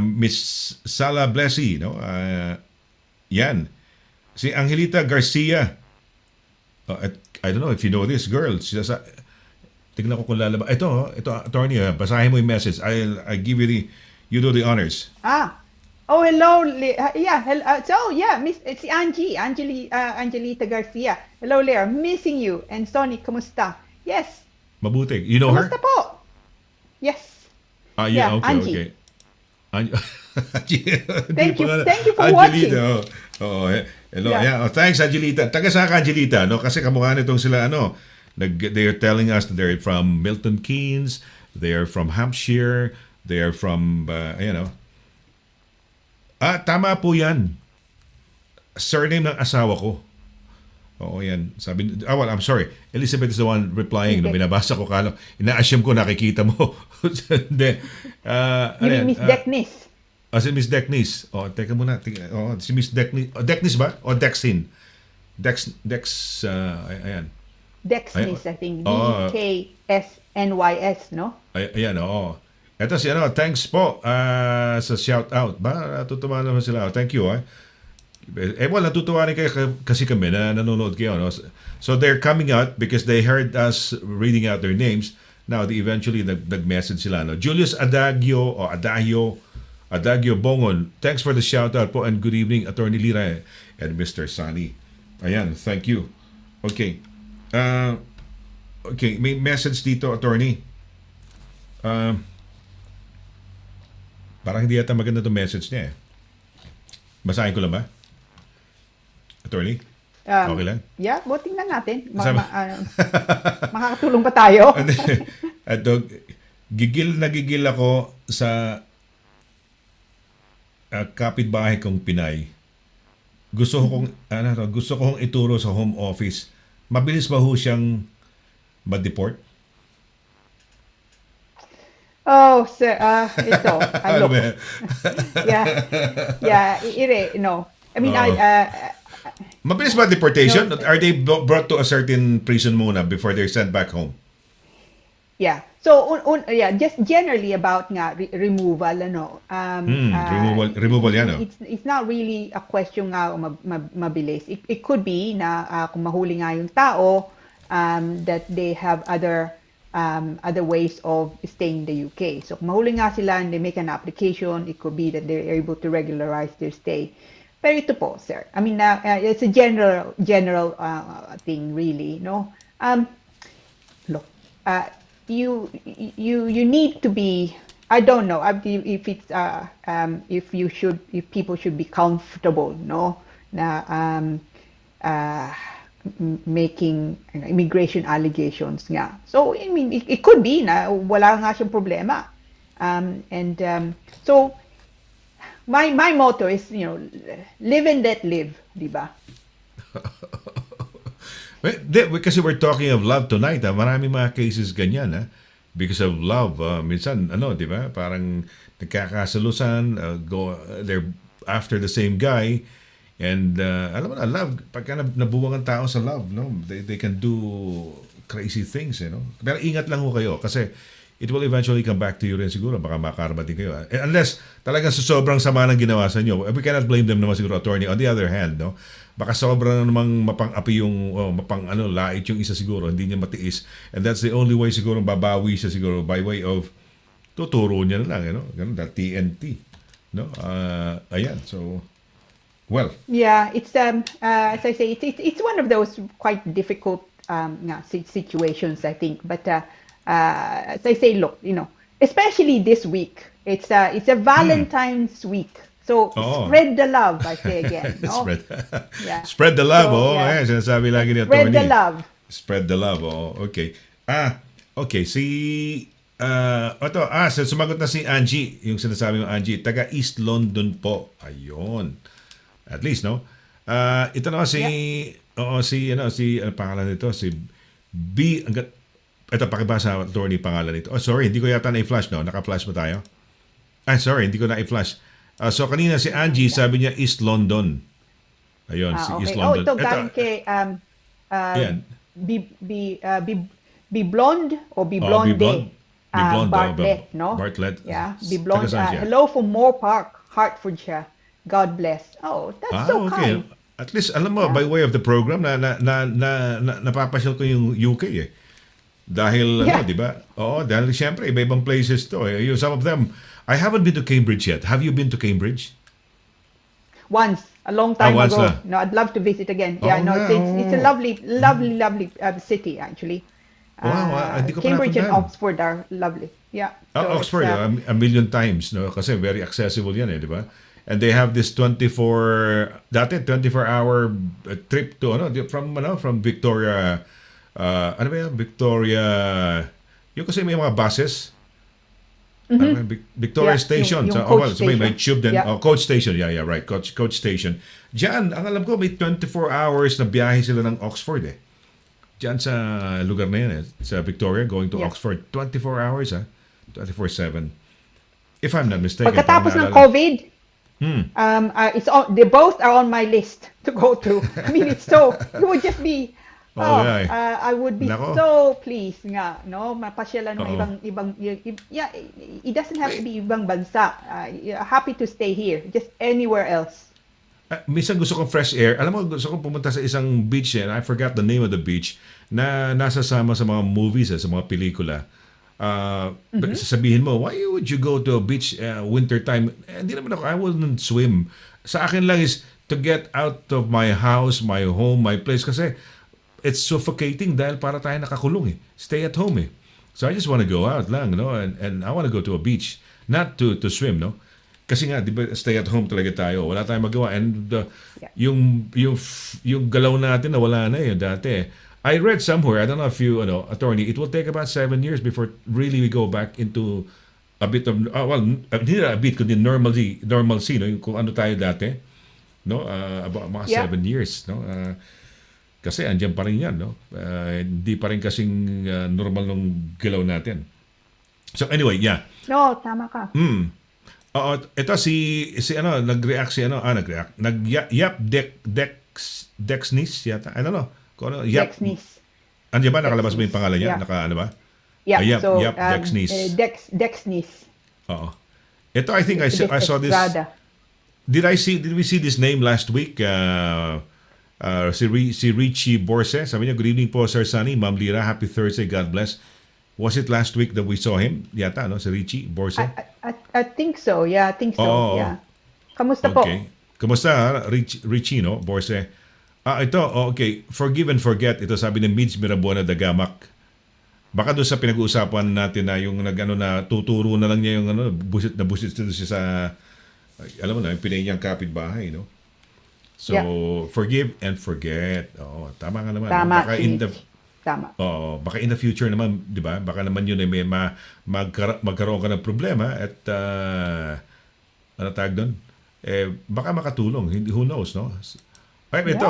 Miss Sala Blessy, no? Yan. Si Angelita Garcia, I don't know if you know this girl. Tignan ko kung lalabas. Ito, attorney, basahin mo yung message. I give you you do the honors. Oh, hello. Miss, it's Angelita Garcia. Hello, Lira. Missing you. And Sonny, kumusta? Yes. Mabuti. You know kumusta her? Po? Yes. Yeah, okay, Angie. okay. Thank you for watching. Hello. Yeah. Thanks, Angelita. Taga saan ka, Angelita? No? Kasi kamukha nitong sila, they're telling us that they're from Milton Keynes, they're from Hampshire, they're from, tama po yan. Surname ng asawa ko. Oo, yan. Sabi, I'm sorry. Elizabeth is the one replying. No, binabasa ko kala. Ina-assume ko nakikita mo. Hindi. Miss Dexnis. Si Miss Dexnis. Teka muna. Si Miss Dexnis. Dexnis ba? O Dexin? Ayan. Dexnys, I think. Oh, DKSNYS, no? ayan, oo. Eto si ano, thanks po sa shout out. Ba, natutuwa naman sila. Thank you, ah. Well, natutuwa rin kayo kasi kami na nanonood kayo, no? So they're coming out because they heard us reading out their names. Now, they eventually nag-message sila, no? Julius Adagio Bongon, thanks for the shout out po and good evening, Attorney Lira and Mr. Sonny. Ayan, thank you. Okay. Okay, may message dito, Attorney. Parang hindi yata maganda itong message niya eh. Basahin ko lang ba? Attorney? Okay lang? Yeah, voting na natin. Makakatulong pa tayo. Ito, gigil na gigil ako sa kapitbahay kong Pinay. Gusto kong ituro sa home office. Mabilis ba ho siyang ma-deport? Oh, sir, ito. Look. No. I mean, mabilis ba deportation? Are they brought to a certain prison muna before they're sent back home? Yeah. So, just generally about removal, ano. Removal yan, no? It's not really a question nga mabilis. It could be na kung mahuli nga yung tao, that they have other ways of staying in the UK. So, kung mahuli nga sila and they make an application, it could be that they're able to regularize their stay. Pero ito po, sir. I mean, it's a general thing, really, no? Look, you need to be, I don't know if it's if people should be comfortable, no, na making immigration allegations nga. So I mean it could be na wala nga siyang problema, so my motto is, live and let live, di ba? Kasi we're talking of love tonight. Marami mga cases ganyan. Because of love. Minsan, di ba? Parang nagkakasalusan. They're after the same guy. And, alam mo na, love. Pagka nabuwang ang tao sa love, no? They can do crazy things, Pero ingat lang ho kayo. Kasi it will eventually come back to you rin siguro. Baka makarma din kayo. Unless talagang sa sobrang sama ng ginawa sa inyo. We cannot blame them naman siguro, attorney. On the other hand, no? Baka sobrang namang mapang-api yung lait yung isa siguro, hindi niya matiis. And that's the only way siguro babawi siya siguro by way of tuturo niya na lang, ganun, that TNT, no? Ayan, so well. Yeah, it's as I say, it's one of those quite difficult situations, I think. But as I say, look, especially this week, it's a Valentine's week. So, spread the love, I say again. No? Spread the love, so, ayan, sinasabi lagi ni Attorney. Spread the love. Spread the love, okay. Okay, sumagot na si Angie, yung sinasabi mo, Angie, taga East London po. Ayun. At least, no? Ito na ano pangalan nito? Si B, ito, pakibasa, attorney, pangalan nito. Oh, sorry, hindi ko yata na-flash, no? Naka-flash ba tayo? Sorry, hindi ko na-flash. So kanina si Angie, sabi niya East London. Ayun, si okay. East London. Ito galing kay be blonde or be blonde. Bartlett, no? Bartlett. Yeah, be blonde. Hello from Moore Park, Hertfordshire. God bless. Oh, that's so okay. kind. At least alam mo, by way of the program na napapasyal ko yung UK Dahil di ba? Oo, dahil siyempre iba-ibang places to. Some of them, I haven't been to Cambridge yet. Have you been to Cambridge? Once, a long time ago. Na. No, I'd love to visit again. It's a lovely city actually. Wow, hindi ko Cambridge and napuntahan. Oxford are lovely. Yeah. So Oxford, a million times, no? Kasi very accessible yan, di ba? And they have this 24-hour trip to from Victoria. Ano ba yan? Victoria. Yung kasi may mga buses. Victoria Station. Yung coach so may tube din. Yeah. Coach Station. Yeah, right. Coach Station. Diyan, ang alam ko, may 24 hours na biyahe sila ng Oxford Diyan sa lugar na yan sa Victoria, going to Oxford. 24 hours 24/7. If I'm not mistaken. Pagkatapos ng COVID, they both are on my list to go to. I mean, it would just be Oh, Okay. I would be Nako. so pleased nga, no? Mapasyalan ng Oo. yeah, it doesn't have to be ibang bansa. Happy to stay here, just anywhere else. Minsan gusto kong fresh air. Alam mo, gusto kong pumunta sa isang beach and I forgot the name of the beach na nasasama sa mga movies, sa mga pelikula. Sasabihin mo, why would you go to a beach winter time? Hindi naman ako, I wouldn't swim. Sa akin lang is to get out of my house, my home, my place. Kasi it's suffocating dahil para tayo nakakulong eh. Stay at home eh. So I just want to go out lang, no? And I want to go to a beach. Not to swim, no? Kasi nga, di ba, stay at home talaga tayo. Wala tayong magawa. And Yeah. yung galaw natin na wala na eh, dati. I read somewhere, I don't know if you, attorney, it will take about 7 years before really we go back into a bit of, hindi na a bit, kundi normalcy, no? Yung kung ano tayo dati, no? About mga Yeah. 7 years, no? Kasi andyan pa rin yan, no? Hindi pa rin kasing normal nung galaw natin. So anyway, yeah. No, tama ka. Oo, ito si nag-react nag-react. Dexnis yata. I don't know. Kung ano, Dexnis. Andiyan ba nakalabas mo yung pangalan niya? Yeah. Ano ba? Yeah, so Dexnis. Dexnis. Oo. Ito I think I saw this. Estrada. Did we see this name last week? Si Richie Borse. Sabi niya, good evening po, Sir Sonny. Ma'am Lira, happy Thursday. God bless. Was it last week that we saw him? Yata, no? Si Richie Borse. I think so. Yeah, I think so. Oh. Yeah. Kamusta po? Okay. Kamusta, Richie, no? Borse. Ito, okay. Forgive and forget. Ito sabi ni Mids Mirabuena Dagamak. Baka doon sa pinag-uusapan natin na yung na tuturo na lang niya yung busit na siya sa, alam mo na, yung pinay niyang kapitbahay, no? So, Yeah. forgive and forget. Oo, tama nga naman. Tama, Baka Tama. baka in the future naman, 'di ba? Baka naman yun ay may magkaroon ka ng problema at ano tawag doon? Baka makatulong, hindi, who knows, no? Ay, ito,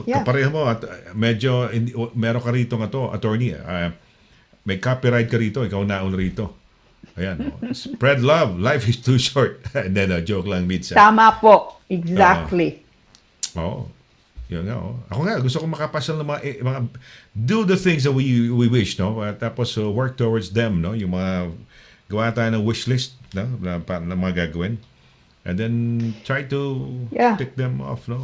Yeah. kapareho mo at medyo meron ka rito nga to, attorney. May copyright ka rito, ikaw naon rito. Ayan, spread love, life is too short. And then, joke lang, Mitsa. Tama po. Exactly. Oo. Yun nga, oh. Ako nga, gusto kong makapasyal ng mga do the things that we wish, no? Tapos work towards them, no? Yung mga gawa tayo ng wish list, no? Na mga gagawin. And then try to tick them off, no?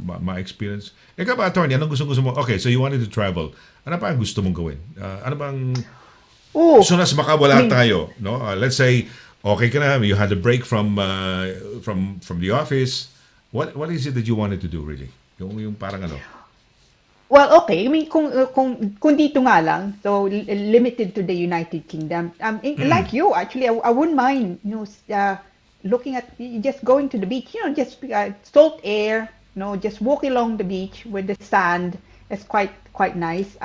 My experience. Ikaw ba, attorney, anong gusto mo? Okay, so you wanted to travel. Ano pa ang gusto mong gawin? Ano bang so nas makawala tayo, no? Let's say okay ka na, you had a break from the office. What is it that you wanted to do really? Yung parang ano? Well, okay. I mean, kung dito nga lang, so limited to the United Kingdom. Like you, actually, I wouldn't mind, looking at just going to the beach. Just salt air. Just walk along the beach with the sand. It's quite nice.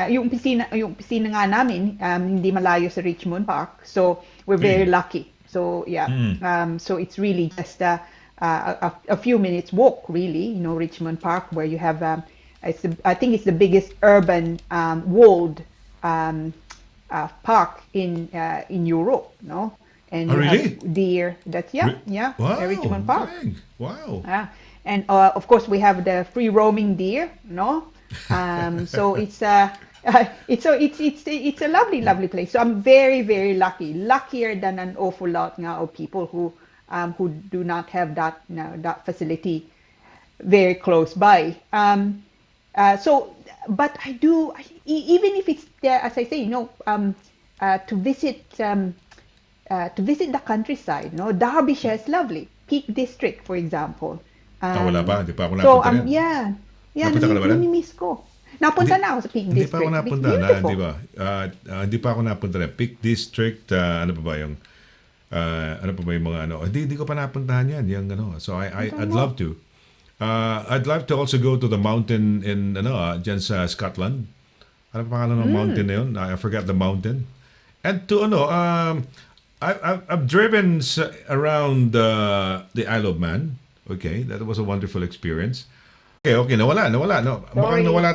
Yung piscina nga namin, hindi malayo sa Richmond Park, so we're very lucky. So yeah, so it's really just a few minutes walk, really, Richmond Park, where you have, I think it's the biggest urban walled park in Europe, no? And you really? have deer. That's Wow, Richmond Park. dang. Wow. And of course we have the free roaming deer, no? So it's a lovely place. So I'm very, very lucky, luckier than an awful lot now of people who do not have that facility very close by. But I do, even if it's there, as I say, to visit the countryside. Derbyshire is lovely. Peak District, for example. Wala pa, hindi pa ako napunta rin. Napunta ka na ba rin? Namimiss ko. Napunta na ako sa Peak Hindi District. pa ako napunta na, di ba? Hindi pa ako napunta rin. Peak District, ano pa ba yung mga ano? Hindi ko pa napuntahan yan. Yung, so I'd love to. I'd love to also go to the mountain in dyan sa Scotland. Ano pa pangalan ng mountain na yun? I forgot the mountain. And to I've driven around the Isle of Man. Okay, that was a wonderful experience. Okay, nawala. No, mukhang nawala